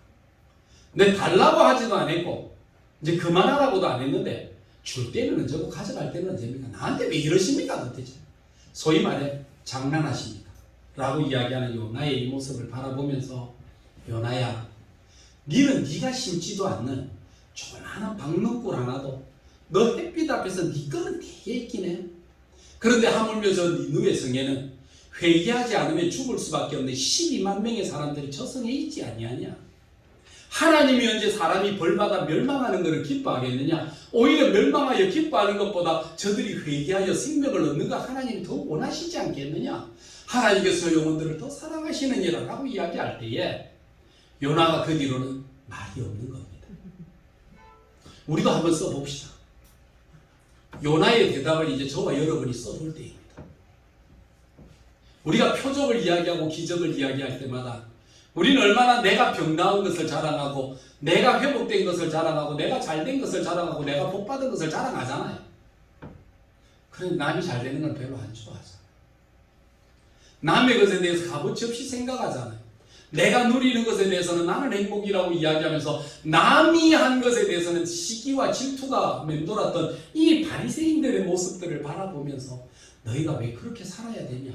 내 달라고 하지도 않았고 이제 그만하라고도 안 했는데 줄 때는 언제고 가져갈 때는 언제입니까? 나한테 왜 이러십니까 도대체? 소위 말해 장난하십니까? 라고 이야기하는 요나의 이 모습을 바라보면서 요나야, 니는 네가 심지도 않는 조그마한 박능골 하나도 너 햇빛 앞에서 네 거는 되게 있긴 해. 그런데 하물며 저 니누의 성에는 회개하지 않으면 죽을 수밖에 없는 12만 명의 사람들이 저 성에 있지 아니하냐. 하나님이 언제 사람이 벌받아 멸망하는 것을 기뻐하겠느냐. 오히려 멸망하여 기뻐하는 것보다 저들이 회개하여 생명을 얻는 것 하나님이 더 원하시지 않겠느냐. 하나님께서 영혼들을 더 사랑하시느니라 라고 이야기할 때에 요나가 그 뒤로는 말이 없는 겁니다. 우리도 한번 써봅시다. 요나의 대답을 이제 저와 여러분이 써볼 때입니다. 우리가 표적을 이야기하고 기적을 이야기할 때마다 우리는 얼마나 내가 병 나은 것을 자랑하고 내가 회복된 것을 자랑하고 내가 잘된 것을 자랑하고 내가 복받은 것을 자랑하잖아요. 그런데 남이 잘되는 건 별로 안 좋아하잖아요. 남의 것에 대해서 값어치 없이 생각하잖아요. 내가 누리는 것에 대해서는 나는 행복이라고 이야기하면서 남이 한 것에 대해서는 시기와 질투가 맴돌았던 이 바리새인들의 모습들을 바라보면서 너희가 왜 그렇게 살아야 되냐.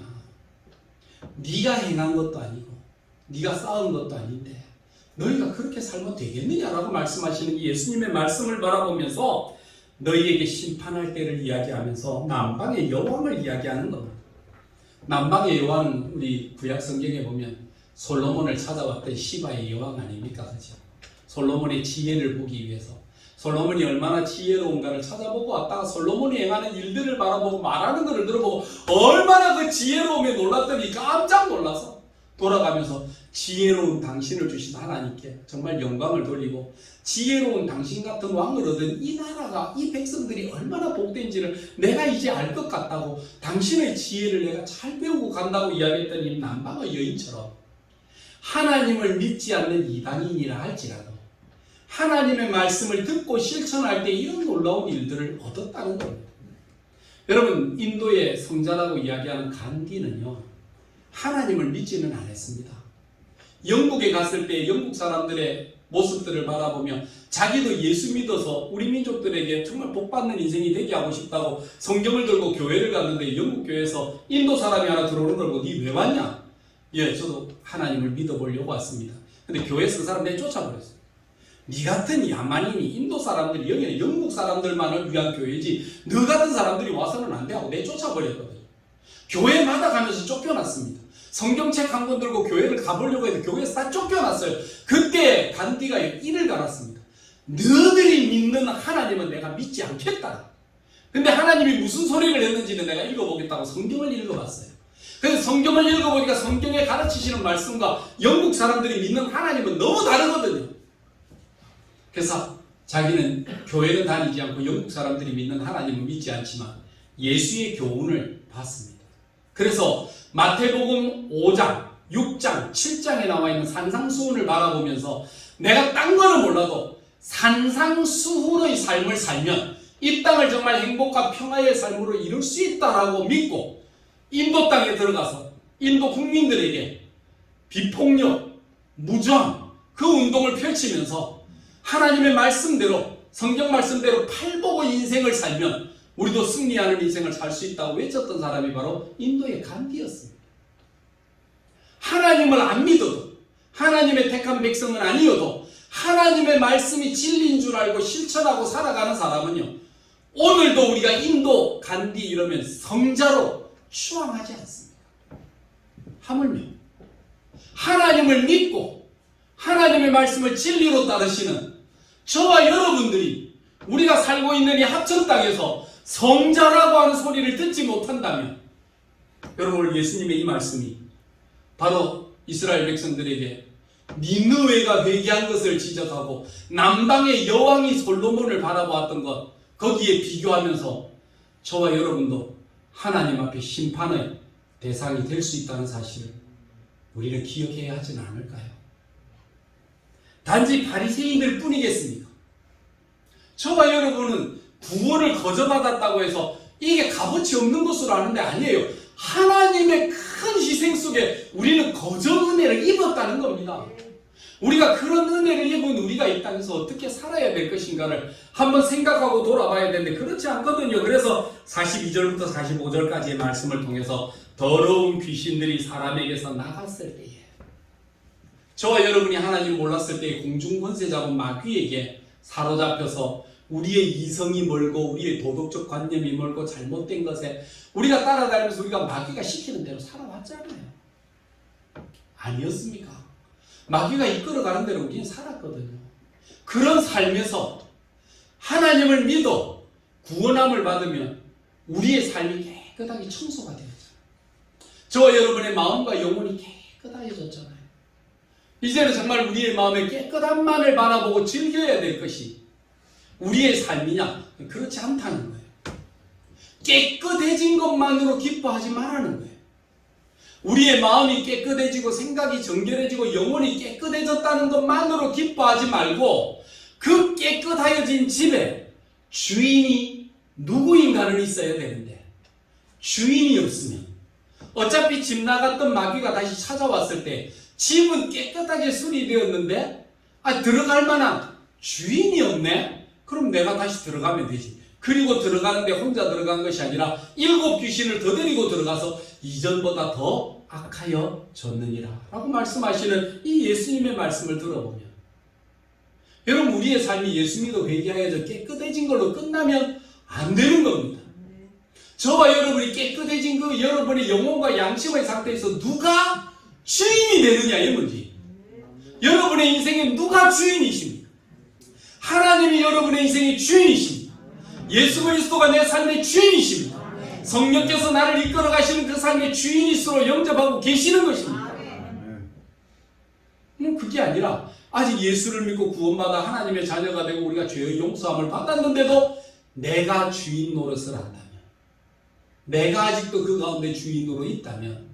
네가 행한 것도 아니고 네가 쌓은 것도 아닌데 너희가 그렇게 살면 되겠느냐라고 말씀하시는 이 예수님의 말씀을 바라보면서 너희에게 심판할 때를 이야기하면서 남방의 여왕을 이야기하는 겁니다. 남방의 여왕은 우리 구약 성경에 보면 솔로몬을 찾아왔던 시바의 여왕 아닙니까? 그죠? 솔로몬의 지혜를 보기 위해서 솔로몬이 얼마나 지혜로운가를 찾아보고 왔다가 솔로몬이 행하는 일들을 바라보고 말하는 것을 들어보고 얼마나 그 지혜로움에 놀랐더니 깜짝 놀라서 돌아가면서 지혜로운 당신을 주신 하나님께 정말 영광을 돌리고 지혜로운 당신 같은 왕을 얻은 이 나라가 이 백성들이 얼마나 복된지를 내가 이제 알 것 같다고 당신의 지혜를 내가 잘 배우고 간다고 이야기했던 이 남방의 여인처럼 하나님을 믿지 않는 이방인이라 할지라도 하나님의 말씀을 듣고 실천할 때 이런 놀라운 일들을 얻었다는 겁니다. 여러분, 인도의 성자라고 이야기하는 간디는요, 하나님을 믿지는 않았습니다. 영국에 갔을 때 영국 사람들의 모습들을 바라보며 자기도 예수 믿어서 우리 민족들에게 정말 복받는 인생이 되게 하고 싶다고 성경을 들고 교회를 갔는데 영국 교회에서 인도 사람이 하나 들어오는 걸 보고 니 왜 왔냐? 예, 저도 하나님을 믿어보려고 왔습니다. 근데 교회에서 그 사람 내쫓아버렸어요. 니 같은 야만인이 인도 사람들이 여기는 영국 사람들만을 위한 교회지 너 같은 사람들이 와서는 안 돼 하고 내쫓아버렸거든요. 교회마다 가면서 쫓겨났습니다. 성경책 한 권 들고 교회를 가보려고 했는데 교회에서 다 쫓겨났어요. 그때 간디가 이를 갈았습니다. 너희들이 믿는 하나님은 내가 믿지 않겠다. 근데 하나님이 무슨 소리를 했는지는 내가 읽어보겠다고 성경을 읽어봤어요. 그래서 성경을 읽어보니까 성경에 가르치시는 말씀과 영국 사람들이 믿는 하나님은 너무 다르거든요. 그래서 자기는 교회는 다니지 않고 영국 사람들이 믿는 하나님은 믿지 않지만 예수의 교훈을 받습니다. 그래서 마태복음 5장, 6장, 7장에 나와 있는 산상수훈을 바라보면서 내가 딴 거는 몰라도 산상수훈의 삶을 살면 이 땅을 정말 행복과 평화의 삶으로 이룰 수 있다라고 믿고 인도 땅에 들어가서 인도 국민들에게 비폭력, 무저항 그 운동을 펼치면서 하나님의 말씀대로 성경 말씀대로 팔보고 인생을 살면 우리도 승리하는 인생을 살 수 있다고 외쳤던 사람이 바로 인도의 간디였습니다. 하나님을 안 믿어도 하나님의 택한 백성은 아니어도 하나님의 말씀이 진리인 줄 알고 실천하고 살아가는 사람은요, 오늘도 우리가 인도 간디 이러면 성자로 추앙하지 않습니다. 하물며 하나님을 믿고 하나님의 말씀을 진리로 따르시는 저와 여러분들이 우리가 살고 있는 이 합천 땅에서 성자라고 하는 소리를 듣지 못한다면 여러분 예수님의 이 말씀이 바로 이스라엘 백성들에게 니느웨가 회개한 것을 지적하고 남방의 여왕이 솔로몬을 바라보았던 것 거기에 비교하면서 저와 여러분도 하나님 앞에 심판의 대상이 될 수 있다는 사실을 우리는 기억해야 하진 않을까요? 단지 바리새인들 뿐이겠습니까? 저와 여러분은 구원을 거저받았다고 해서 이게 값어치 없는 것으로 아는데 아니에요. 하나님의 큰 희생 속에 우리는 거저 은혜를 입었다는 겁니다. 우리가 그런 은혜를 입은 우리가 이 땅에서 어떻게 살아야 될 것인가를 한번 생각하고 돌아봐야 되는데 그렇지 않거든요. 그래서 42절부터 45절까지의 말씀을 통해서 더러운 귀신들이 사람에게서 나갔을 때에 저와 여러분이 하나님 몰랐을 때에 공중권세자고 마귀에게 사로잡혀서 우리의 이성이 멀고 우리의 도덕적 관념이 멀고 잘못된 것에 우리가 따라다니면서 우리가 마귀가 시키는 대로 살아왔잖아요. 아니었습니까? 마귀가 이끌어가는 대로 우리는 살았거든요. 그런 삶에서 하나님을 믿어 구원함을 받으면 우리의 삶이 깨끗하게 청소가 되었잖아요. 저와 여러분의 마음과 영혼이 깨끗해졌잖아요. 이제는 정말 우리의 마음에 깨끗함만을 바라보고 즐겨야 될 것이 우리의 삶이냐? 그렇지 않다는 거예요. 깨끗해진 것만으로 기뻐하지 말라는 거예요. 우리의 마음이 깨끗해지고 생각이 정결해지고 영혼이 깨끗해졌다는 것만으로 기뻐하지 말고 그 깨끗하여진 집에 주인이 누구인가는 있어야 되는데 주인이 없으면 어차피 집 나갔던 마귀가 다시 찾아왔을 때 집은 깨끗하게 수리되었는데 들어갈 만한 주인이 없네? 그럼 내가 다시 들어가면 되지. 그리고 들어가는데 혼자 들어간 것이 아니라 7 귀신을 더 데리고 들어가서 이전보다 더 악하여졌느니라 라고 말씀하시는 이 예수님의 말씀을 들어보면 여러분 우리의 삶이 예수 믿어 회개하여져 깨끗해진 걸로 끝나면 안 되는 겁니다. 저와 여러분이 깨끗해진 그 여러분의 영혼과 양심의 상태에서 누가 주인이 되느냐 이 문제. 여러분의 인생에 누가 주인이십니까? 하나님이 여러분의 인생의 주인이십니다. 예수 그리스도가 내 삶의 주인이십니다. 성령께서 나를 이끌어 가시는 그 삶의 주인이스로 영접하고 계시는 것입니다. 그게 아니라 아직 예수를 믿고 구원받아 하나님의 자녀가 되고 우리가 죄의 용서함을 받았는데도 내가 주인 노릇을 한다면 내가 아직도 그 가운데 주인으로 있다면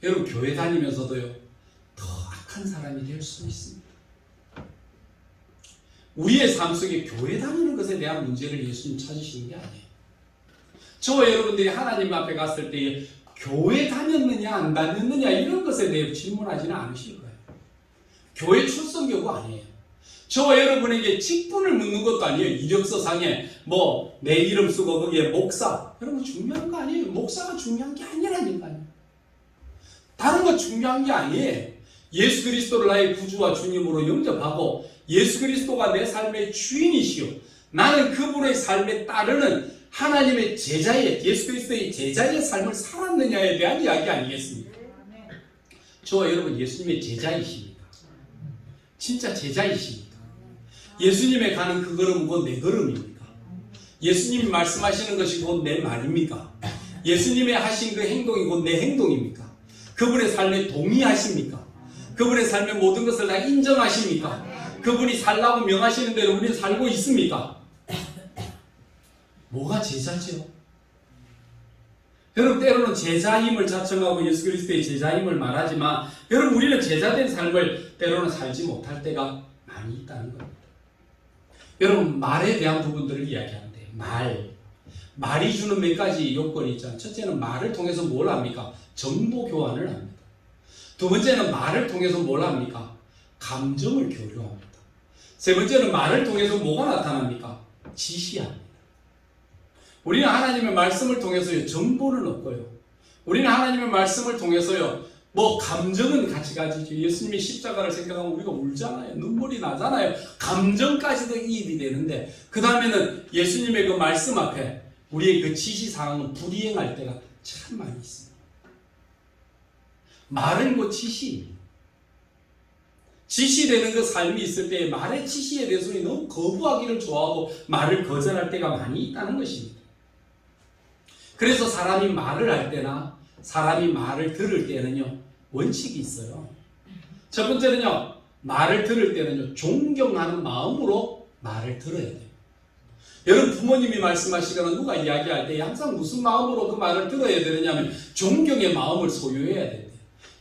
여러분 교회 다니면서도요 더 악한 사람이 될 수 있습니다. 우리의 삶 속에 교회 다니는 것에 대한 문제를 예수님 찾으시는 게 아니에요. 저와 여러분들이 하나님 앞에 갔을 때 교회 다녔느냐 안 다녔느냐 이런 것에 대해 질문하지는 않으실 거예요. 교회 출석 여부 아니에요. 저와 여러분에게 직분을 묻는 것도 아니에요. 이력서상에 내 이름 쓰고 거기에 목사 여러분 중요한 거 아니에요. 목사가 중요한 게 아니라니까요. 다른 거 중요한 게 아니에요. 예수 그리스도를 나의 구주와 주님으로 영접하고 예수 그리스도가 내 삶의 주인이시오. 나는 그분의 삶에 따르는 하나님의 제자의 예수 그리스도의 제자의 삶을 살았느냐에 대한 이야기 아니겠습니까? 저와 여러분 예수님의 제자이십니까? 진짜 제자이십니까? 예수님의 가는 그 걸음은 곧 내 걸음입니까? 예수님이 말씀하시는 것이 곧 내 말입니까? 예수님의 하신 그 행동이 곧 내 행동입니까? 그분의 삶에 동의하십니까? 그분의 삶의 모든 것을 다 인정하십니까? 그분이 살라고 명하시는 대로 우리는 살고 있습니까? 뭐가 제자죠? 여러분 때로는 제자임을 자청하고 예수 그리스도의 제자임을 말하지만 여러분 우리는 제자된 삶을 때로는 살지 못할 때가 많이 있다는 겁니다. 여러분 말에 대한 부분들을 이야기하는데 말이 주는 몇 가지 요건이 있잖아요. 첫째는 말을 통해서 뭘 합니까? 정보 교환을 합니다. 두 번째는 말을 통해서 뭘 합니까? 감정을 교류합니다. 세 번째는 말을 통해서 뭐가 나타납니까? 지시합니다. 우리는 하나님의 말씀을 통해서요 정보를 얻고요. 우리는 하나님의 말씀을 통해서요 감정은 같이 가지죠. 예수님이 십자가를 생각하면 우리가 울잖아요. 눈물이 나잖아요. 감정까지도 이입이 되는데 그 다음에는 예수님의 그 말씀 앞에 우리의 그 지시사항은 불이행할 때가 참 많이 있습니다. 말은 곧 지시입니다. 지시되는 그 삶이 있을 때 말의 지시에 대해서 너무 거부하기를 좋아하고 말을 거절할 때가 많이 있다는 것입니다. 그래서 사람이 말을 할 때나 사람이 말을 들을 때는요, 원칙이 있어요. 첫 번째는요, 말을 들을 때는요, 존경하는 마음으로 말을 들어야 돼요. 여러분, 부모님이 말씀하시거나 누가 이야기할 때 항상 무슨 마음으로 그 말을 들어야 되느냐면 존경의 마음을 소유해야 돼요.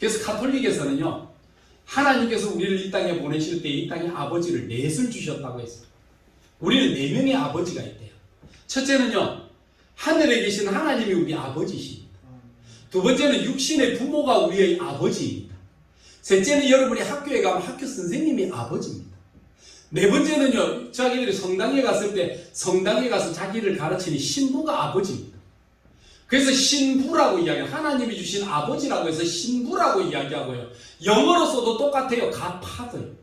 그래서 가톨릭에서는요, 하나님께서 우리를 이 땅에 보내실 때 이 땅에 아버지를 넷을 주셨다고 했어요. 우리는 4명의 아버지가 있대요. 첫째는요, 하늘에 계신 하나님이 우리 아버지십니다. 두 번째는 육신의 부모가 우리의 아버지입니다. 셋째는 여러분이 학교에 가면 학교 선생님이 아버지입니다. 네 번째는요, 자기들이 성당에 갔을 때 성당에 가서 자기를 가르치는 신부가 아버지입니다. 그래서 신부라고 이야기해요. 하나님이 주신 아버지라고 해서 신부라고 이야기하고요. 영어로서도 똑같아요. godfather.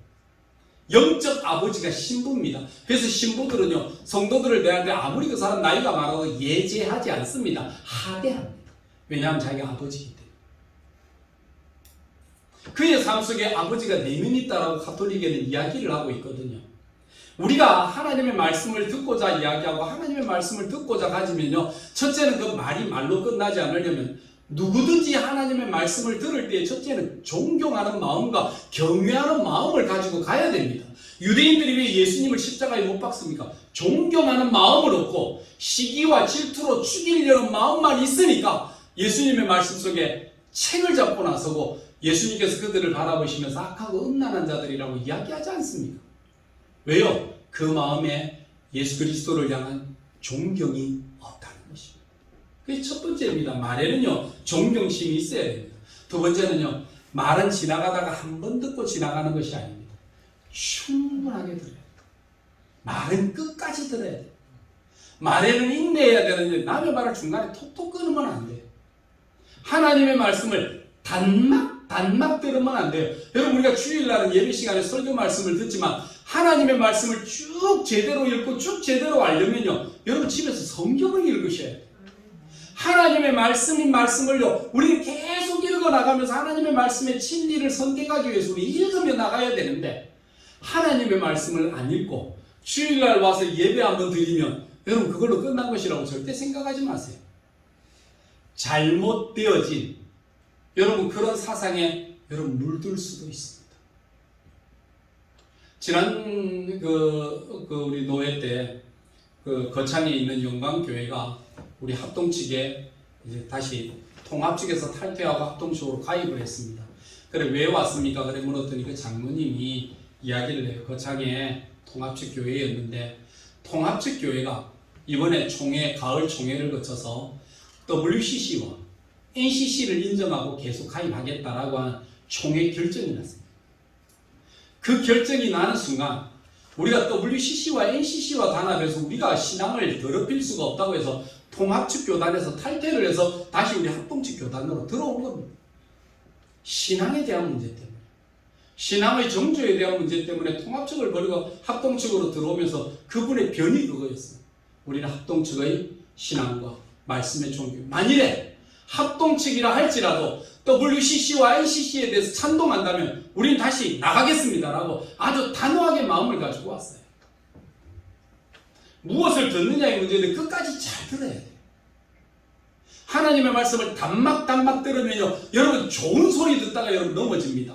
영적 아버지가 신부입니다. 그래서 신부들은요, 성도들을 대할 때 아무리 그 사람 나이가 많아도 예제하지 않습니다. 하대합니다. 왜냐하면 자기가 아버지이기 때문에. 그의 삶 속에 아버지가 4명 있다라고 가톨릭에는 이야기를 하고 있거든요. 우리가 하나님의 말씀을 듣고자 이야기하고 하나님의 말씀을 듣고자 가지면요, 첫째는 그 말이 말로 끝나지 않으려면 누구든지 하나님의 말씀을 들을 때 첫째는 존경하는 마음과 경외하는 마음을 가지고 가야 됩니다. 유대인들이 왜 예수님을 십자가에 못 박습니까? 존경하는 마음을 얻고 시기와 질투로 죽이려는 마음만 있으니까 예수님의 말씀 속에 책을 잡고 나서고 예수님께서 그들을 바라보시면서 악하고 음란한 자들이라고 이야기하지 않습니까? 왜요? 그 마음에 예수 그리스도를 향한 존경이 없다는 것입니다. 그게 첫 번째입니다. 말에는요, 존경심이 있어야 됩니다. 두 번째는요, 말은 지나가다가 한 번 듣고 지나가는 것이 아닙니다. 충분하게 들어야 돼요. 말은 끝까지 들어야 돼요. 말에는 인내해야 되는데 남의 말을 중간에 톡톡 끊으면 안 돼요. 하나님의 말씀을 단막 들으면 안 돼요. 여러분, 우리가 주일날은 예배 시간에 설교 말씀을 듣지만 하나님의 말씀을 쭉 제대로 읽고 쭉 제대로 알려면요, 여러분 집에서 성경을 읽으셔야 돼요. 하나님의 말씀인 말씀을요, 우리는 계속 읽어 나가면서 하나님의 말씀의 진리를 선택하기 위해서 우리 읽으며 나가야 되는데, 하나님의 말씀을 안 읽고 주일날 와서 예배 한번 드리면 여러분 그걸로 끝난 것이라고 절대 생각하지 마세요. 잘못되어진 여러분 그런 사상에 여러분 물들 수도 있습니다. 지난 우리 노회 때 그 거창에 있는 영광교회가 우리 합동 측에 이제 다시 통합 측에서 탈퇴하고 합동 측으로 가입을 했습니다. 그래 왜 왔습니까? 그래 물었더니 그 장로님이 이야기를 해요. 거창에 통합 측 교회였는데 통합 측 교회가 이번에 가을 총회를 거쳐서 WCC와 NCC를 인정하고 계속 가입하겠다라고 하는 총회 결정이 났습니다. 그 결정이 나는 순간 우리가 WCC와 NCC와 단합해서 우리가 신앙을 더럽힐 수가 없다고 해서 통합측 교단에서 탈퇴를 해서 다시 우리 합동측 교단으로 들어온 겁니다. 신앙에 대한 문제 때문에, 신앙의 정조에 대한 문제 때문에 통합측을 버리고 합동측으로 들어오면서 그분의 변이 그거였어요. 우리는 합동측의 신앙과 말씀의 존귀. 만일에 합동측이라 할지라도 WCC와 NCC에 대해서 찬동한다면 우리는 다시 나가겠습니다라고 아주 단호하게 마음을 가지고 왔어요. 무엇을 듣느냐의 문제인데 끝까지 잘 들어야 돼요. 하나님의 말씀을 단막 들으면요, 여러분 좋은 소리 듣다가 여러분 넘어집니다.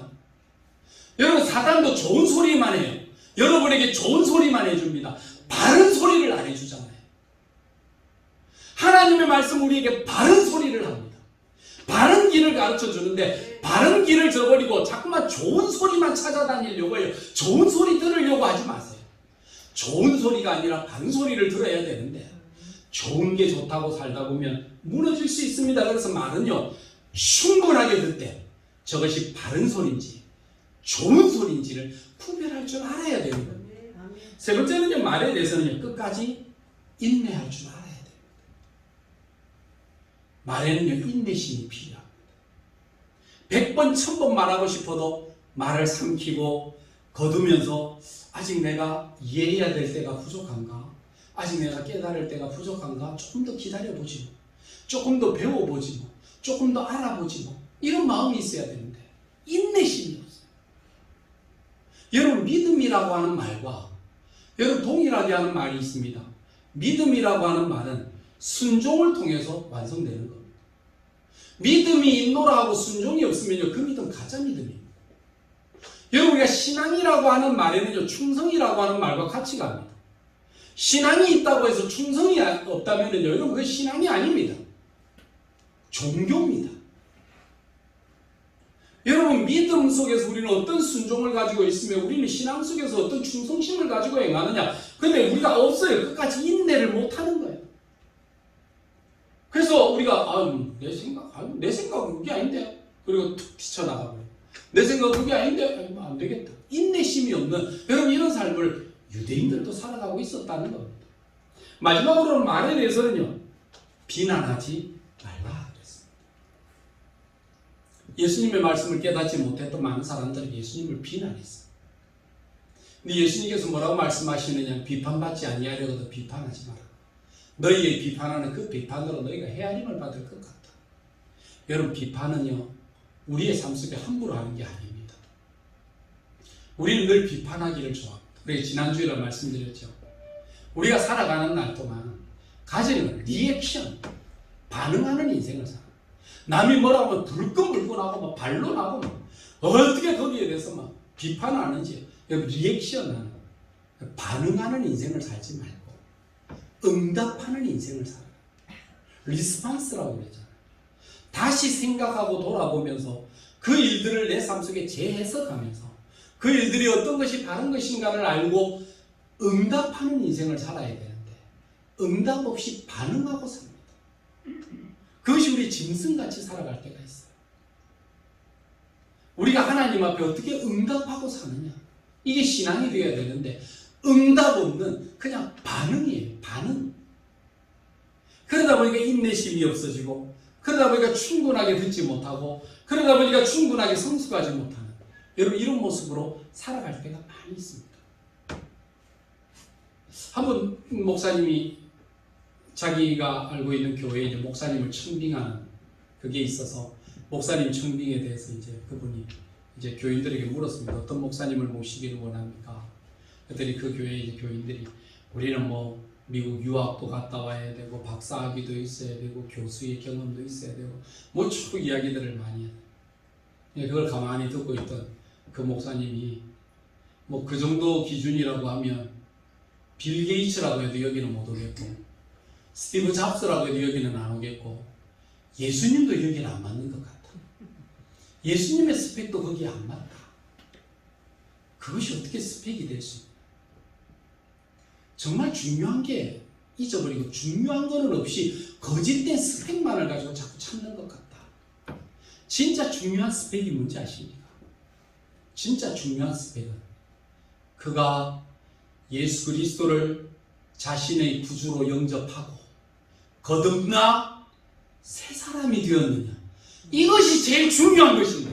여러분 사단도 좋은 소리만 해요. 여러분에게 좋은 소리만 해줍니다. 바른 소리를 안 해주잖아요. 하나님의 말씀 우리에게 바른 소리를 합니다. 바른 길을 가르쳐 주는데 바른 길을 저버리고 자꾸만 좋은 소리만 찾아다니려고 해요. 좋은 소리 들으려고 하지 마세요. 좋은 소리가 아니라 바른 소리를 들어야 되는데 좋은 게 좋다고 살다 보면 무너질 수 있습니다. 그래서 말은요, 충분하게 듣되 저것이 바른 소리인지 좋은 소리인지를 구별할 줄 알아야 됩니다. 세 번째는요, 말에 대해서는요, 끝까지 인내할 줄 알아야 됩니다. 말에는요, 인내심이 필요합니다. 100번, 1000번 말하고 싶어도 말을 삼키고 거두면서 아직 내가 이해해야 될 때가 부족한가? 아직 내가 깨달을 때가 부족한가? 조금 더 기다려보지 뭐. 조금 더 배워보지 뭐. 조금 더 알아보지 뭐. 이런 마음이 있어야 되는데 인내심이 없어요. 여러분 믿음이라고 하는 말과 여러분 동일하게 하는 말이 있습니다. 믿음이라고 하는 말은 순종을 통해서 완성되는 겁니다. 믿음이 있노라 하고 순종이 없으면요, 그 믿음 가짜 믿음입니다. 여러분 우리가 신앙이라고 하는 말에는요, 충성이라고 하는 말과 같이 갑니다. 신앙이 있다고 해서 충성이 없다면요, 여러분 그게 신앙이 아닙니다. 종교입니다. 여러분 믿음 속에서 우리는 어떤 순종을 가지고 있으며 우리는 신앙 속에서 어떤 충성심을 가지고 행하느냐. 근데 우리가 없어요. 끝까지 인내를 못하는 거예요. 그래서 우리가 내 생각은 그게 아닌데, 그리고 툭 튀쳐나가고요. 내 생각은 그게 아닌데 안 되겠다. 인내심이 없는 여러분 이런 삶을 유대인들도 살아가고 있었다는 겁니다. 마지막으로 말에 대해서는요, 비난하지 말라 그랬습니다. 예수님의 말씀을 깨닫지 못했던 많은 사람들이 예수님을 비난했어요. 근데 예수님께서 뭐라고 말씀하시느냐, 비판받지 아니하려고도 비판하지 마라. 너희의 비판하는 그 비판으로 너희가 헤아림을 받을 것 같다. 여러분 비판은요, 우리의 삶 속에 함부로 하는 게 아닙니다. 우리는 늘 비판하기를 좋아합니다. 그래서 지난주에 말씀드렸죠. 우리가 살아가는 날 동안 가지는 리액션, 반응하는 인생을 살아. 남이 뭐라고 하면 불끈불끈하고 막 반론하고 막 어떻게 거기에 대해서 막 비판하는지, 리액션하는, 반응하는 인생을 살지 말고 응답하는 인생을 살아요. 리스판스라고 그러잖아요. 다시 생각하고 돌아보면서 그 일들을 내 삶 속에 재해석하면서 그 일들이 어떤 것이 바른 것인가를 알고 응답하는 인생을 살아야 되는데 응답 없이 반응하고 삽니다. 그것이 우리 짐승같이 살아갈 때가 있어요. 우리가 하나님 앞에 어떻게 응답하고 사느냐, 이게 신앙이 되어야 되는데 응답 없는 그냥 반응이에요. 반응. 그러다 보니까 인내심이 없어지고, 그러다 보니까 충분하게 듣지 못하고, 그러다 보니까 충분하게 성숙하지 못하는, 여러분 이런 모습으로 살아갈 때가 많이 있습니다. 한번 목사님이 자기가 알고 있는 교회에 이제 목사님을 청빙하는 그게 있어서 목사님 청빙에 대해서 이제 그분이 이제 교인들에게 물었습니다. 어떤 목사님을 모시기를 원합니까? 그랬더니 그 교회 이제 교인들이 우리는 뭐 미국 유학도 갔다 와야 되고 박사학위도 있어야 되고 교수의 경험도 있어야 되고 뭐 쭉 이야기들을 많이 해요. 그걸 가만히 듣고 있던 그 목사님이 뭐 그 정도 기준이라고 하면 빌 게이츠라고 해도 여기는 못 오겠고 스티브 잡스라고 해도 여기는 안 오겠고 예수님도 여기는 안 맞는 것 같다. 예수님의 스펙도 거기에 안 맞다. 그것이 어떻게 스펙이 될 수 있나? 정말 중요한 게 잊어버리고 중요한 거는 없이 거짓된 스펙만을 가지고 자꾸 찾는 것 같다. 진짜 중요한 스펙이 뭔지 아십니까? 진짜 중요한 스펙은 그가 예수 그리스도를 자신의 구주로 영접하고 거듭나 새 사람이 되었느냐, 이것이 제일 중요한 것입니다.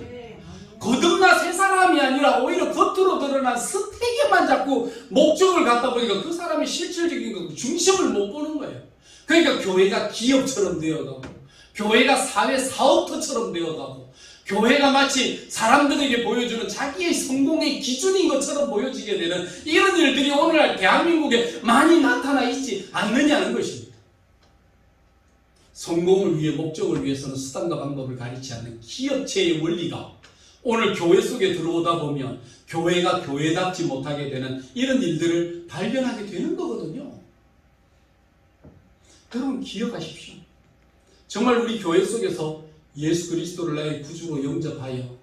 거듭나 새 사람이 아니라 오히려 겉으로 드러난 스펙에만 자꾸 목적을 갖다 보니까 그 사람의 실질적인 그 중심을 못 보는 거예요. 그러니까 교회가 기업처럼 되어가고 교회가 사회 사업터처럼 되어가고 교회가 마치 사람들에게 보여주는 자기의 성공의 기준인 것처럼 보여지게 되는 이런 일들이 오늘날 대한민국에 많이 나타나 있지 않느냐는 것입니다. 성공을 위해 목적을 위해서는 수단과 방법을 가리지 않는 기업체의 원리가 오늘 교회 속에 들어오다 보면 교회가 교회답지 못하게 되는 이런 일들을 발견하게 되는 거거든요. 여러분 기억하십시오. 정말 우리 교회 속에서 예수 그리스도를 나의 구주로 영접하여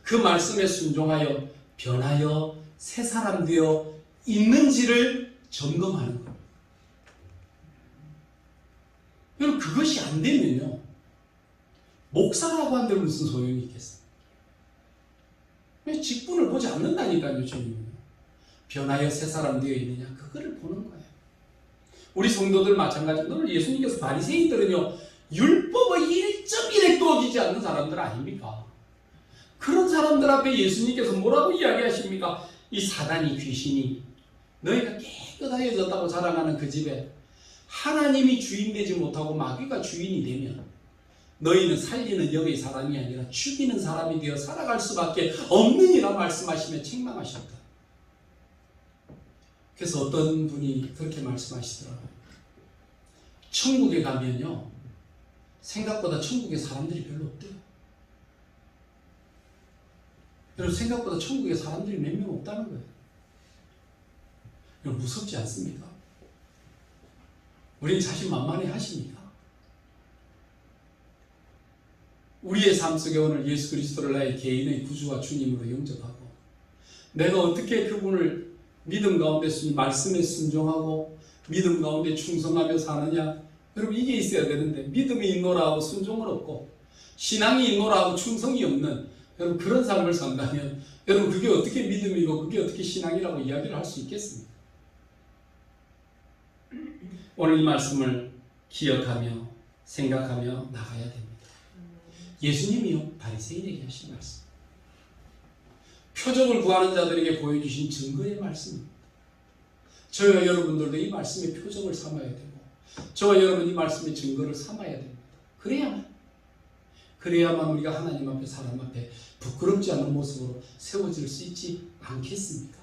그 말씀에 순종하여 변하여 새 사람 되어 있는지를 점검하는 겁니다. 여러분 그것이 안 되면요, 목사라고 한들 무슨 소용이 있겠어요? 왜 직분을 보지 않는다니까요. 주님은 변하여 새 사람 되어 있느냐, 그거를 보는 거예요. 우리 성도들 마찬가지로 오늘 예수님께서 바리새인들은요 율법의 1.1획도 어기지 않는 사람들 아닙니까? 그런 사람들 앞에 예수님께서 뭐라고 이야기하십니까? 이 사단이, 귀신이 너희가 깨끗하여졌다고 자랑하는 그 집에 하나님이 주인 되지 못하고 마귀가 주인이 되면 너희는 살리는 영의 사람이 아니라 죽이는 사람이 되어 살아갈 수밖에 없느니라 말씀하시며 책망하셨다. 그래서 어떤 분이 그렇게 말씀하시더라고요. 천국에 가면요, 생각보다 천국에 사람들이 별로 없대요. 여러분, 생각보다 천국에 사람들이 몇 명 없다는 거예요. 여러분, 무섭지 않습니까? 우리는 자신만만해 하십니까? 우리의 삶 속에 오늘 예수 그리스도를 나의 개인의 구주와 주님으로 영접하고, 내가 어떻게 그분을 믿음 가운데 말씀에 순종하고 믿음 가운데 충성하며 사느냐? 여러분, 이게 있어야 되는데, 믿음이 있노라 하고 순종은 없고 신앙이 있노라 하고 충성이 없는 여러분, 그런 삶을 산다면 여러분, 그게 어떻게 믿음이고 그게 어떻게 신앙이라고 이야기를 할 수 있겠습니까? 오늘 이 말씀을 기억하며 생각하며 나가야 됩니다. 예수님이요, 바리새인에게 하신 말씀, 표적을 구하는 자들에게 보여주신 증거의 말씀입니다. 저와 여러분들도 이 말씀의 표적을 삼아야 되고, 저와 여러분 이 말씀의 증거를 삼아야 됩니다. 그래야만 우리가 하나님 앞에, 사람 앞에 부끄럽지 않은 모습으로 세워질 수 있지 않겠습니까?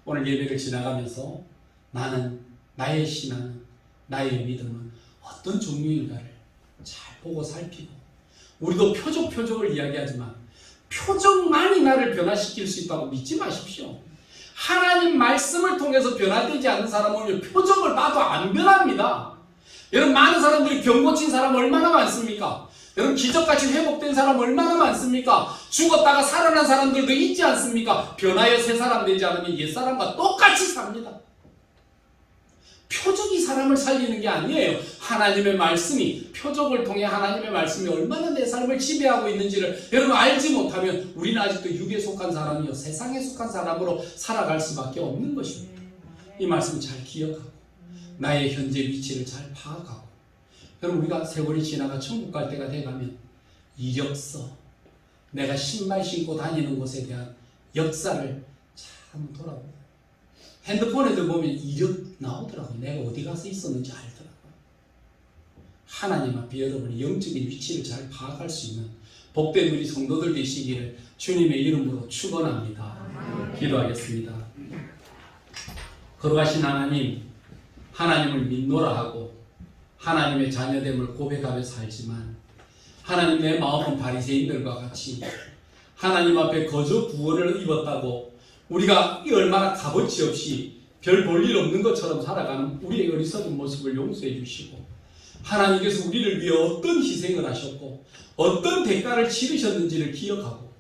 오늘 예배를 지나가면서 나는, 나의 신앙은, 나의 믿음은 어떤 종류인가를 잘 보고 살피고, 우리도 표적을 이야기하지만 표적만이 나를 변화시킬 수 있다고 믿지 마십시오. 하나님 말씀을 통해서 변화되지 않는 사람은 표적을 봐도 안 변합니다. 여러분, 많은 사람들이 병 고친 사람 얼마나 많습니까? 여러분, 기적같이 회복된 사람 얼마나 많습니까? 죽었다가 살아난 사람들도 있지 않습니까? 변하여 새 사람 되지 않으면 옛 사람과 똑같이 삽니다. 표적이 사람을 살리는 게 아니에요. 하나님의 말씀이, 표적을 통해 하나님의 말씀이 얼마나 내 삶을 지배하고 있는지를 여러분 알지 못하면 우리는 아직도 육에 속한 사람이요, 세상에 속한 사람으로 살아갈 수밖에 없는 것입니다. 이 말씀 잘 기억하고 나의 현재 위치를 잘 파악하고, 여러분, 우리가 세월이 지나가 천국 갈 때가 돼가면 이력서, 내가 신발 신고 다니는 곳에 대한 역사를 잘 한번 돌아보고, 핸드폰에도 보면 이력 나오더라고요. 내가 어디 가서 있었는지 알더라고요. 하나님 앞에 여러분이 영적인 위치를 잘 파악할 수 있는 복된 우리 성도들 되시기를 주님의 이름으로 축원합니다. 기도하겠습니다. 거룩하신 하나님, 하나님을 믿노라 하고 하나님의 자녀됨을 고백하며 살지만, 하나님, 내 마음은 바리새인들과 같이 하나님 앞에 거저 구원을 입었다고 우리가 얼마나 값어치 없이 별 볼 일 없는 것처럼 살아가는 우리의 어리석은 모습을 용서해 주시고, 하나님께서 우리를 위해 어떤 희생을 하셨고 어떤 대가를 치르셨는지를 기억하고,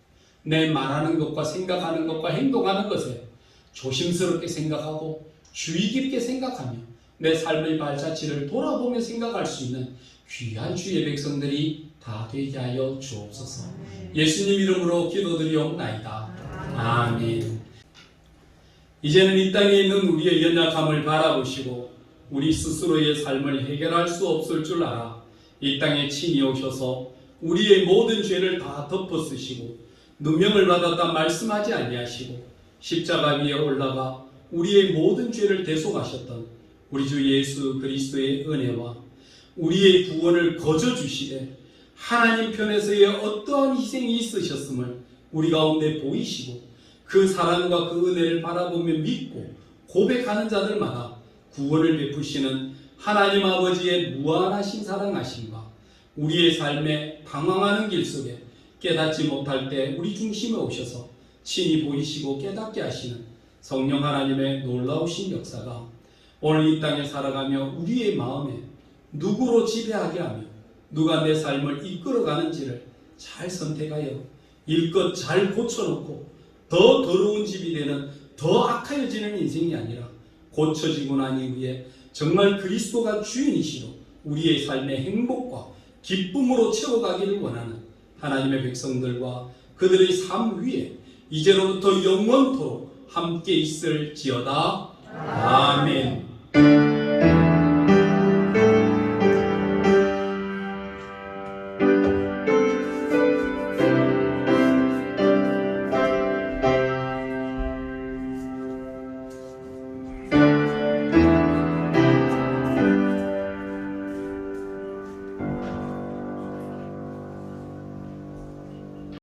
내 말하는 것과 생각하는 것과 행동하는 것에 조심스럽게 생각하고 주의 깊게 생각하며 내 삶의 발자취를 돌아보며 생각할 수 있는 귀한 주의 백성들이 다 되게 하여 주옵소서. 예수님 이름으로 기도드리옵나이다. 아멘. 이제는 이 땅에 있는 우리의 연약함을 바라보시고 우리 스스로의 삶을 해결할 수 없을 줄 알아 이 땅에 친히 오셔서 우리의 모든 죄를 다 덮어 쓰시고 누명을 받았다 말씀하지 아니하시고 십자가 위에 올라가 우리의 모든 죄를 대속하셨던 우리 주 예수 그리스도의 은혜와 우리의 구원을 거저 주시되 하나님 편에서의 어떠한 희생이 있으셨음을 우리 가운데 보이시고, 그 사랑과 그 은혜를 바라보며 믿고 고백하는 자들마다 구원을 베푸시는 하나님 아버지의 무한하신 사랑하심과 우리의 삶에 방황하는 길 속에 깨닫지 못할 때 우리 중심에 오셔서 친히 보이시고 깨닫게 하시는 성령 하나님의 놀라우신 역사가 오늘 이 땅에 살아가며 우리의 마음에 누구로 지배하게 하며 누가 내 삶을 이끌어가는지를 잘 선택하여 일껏 잘 고쳐놓고 더 더러운 집이 되는, 더 악하여지는 인생이 아니라 고쳐지고 난 이후에 정말 그리스도가 주인이시로 우리의 삶의 행복과 기쁨으로 채워가기를 원하는 하나님의 백성들과 그들의 삶 위에 이제로부터 영원토록 함께 있을지어다. 아멘.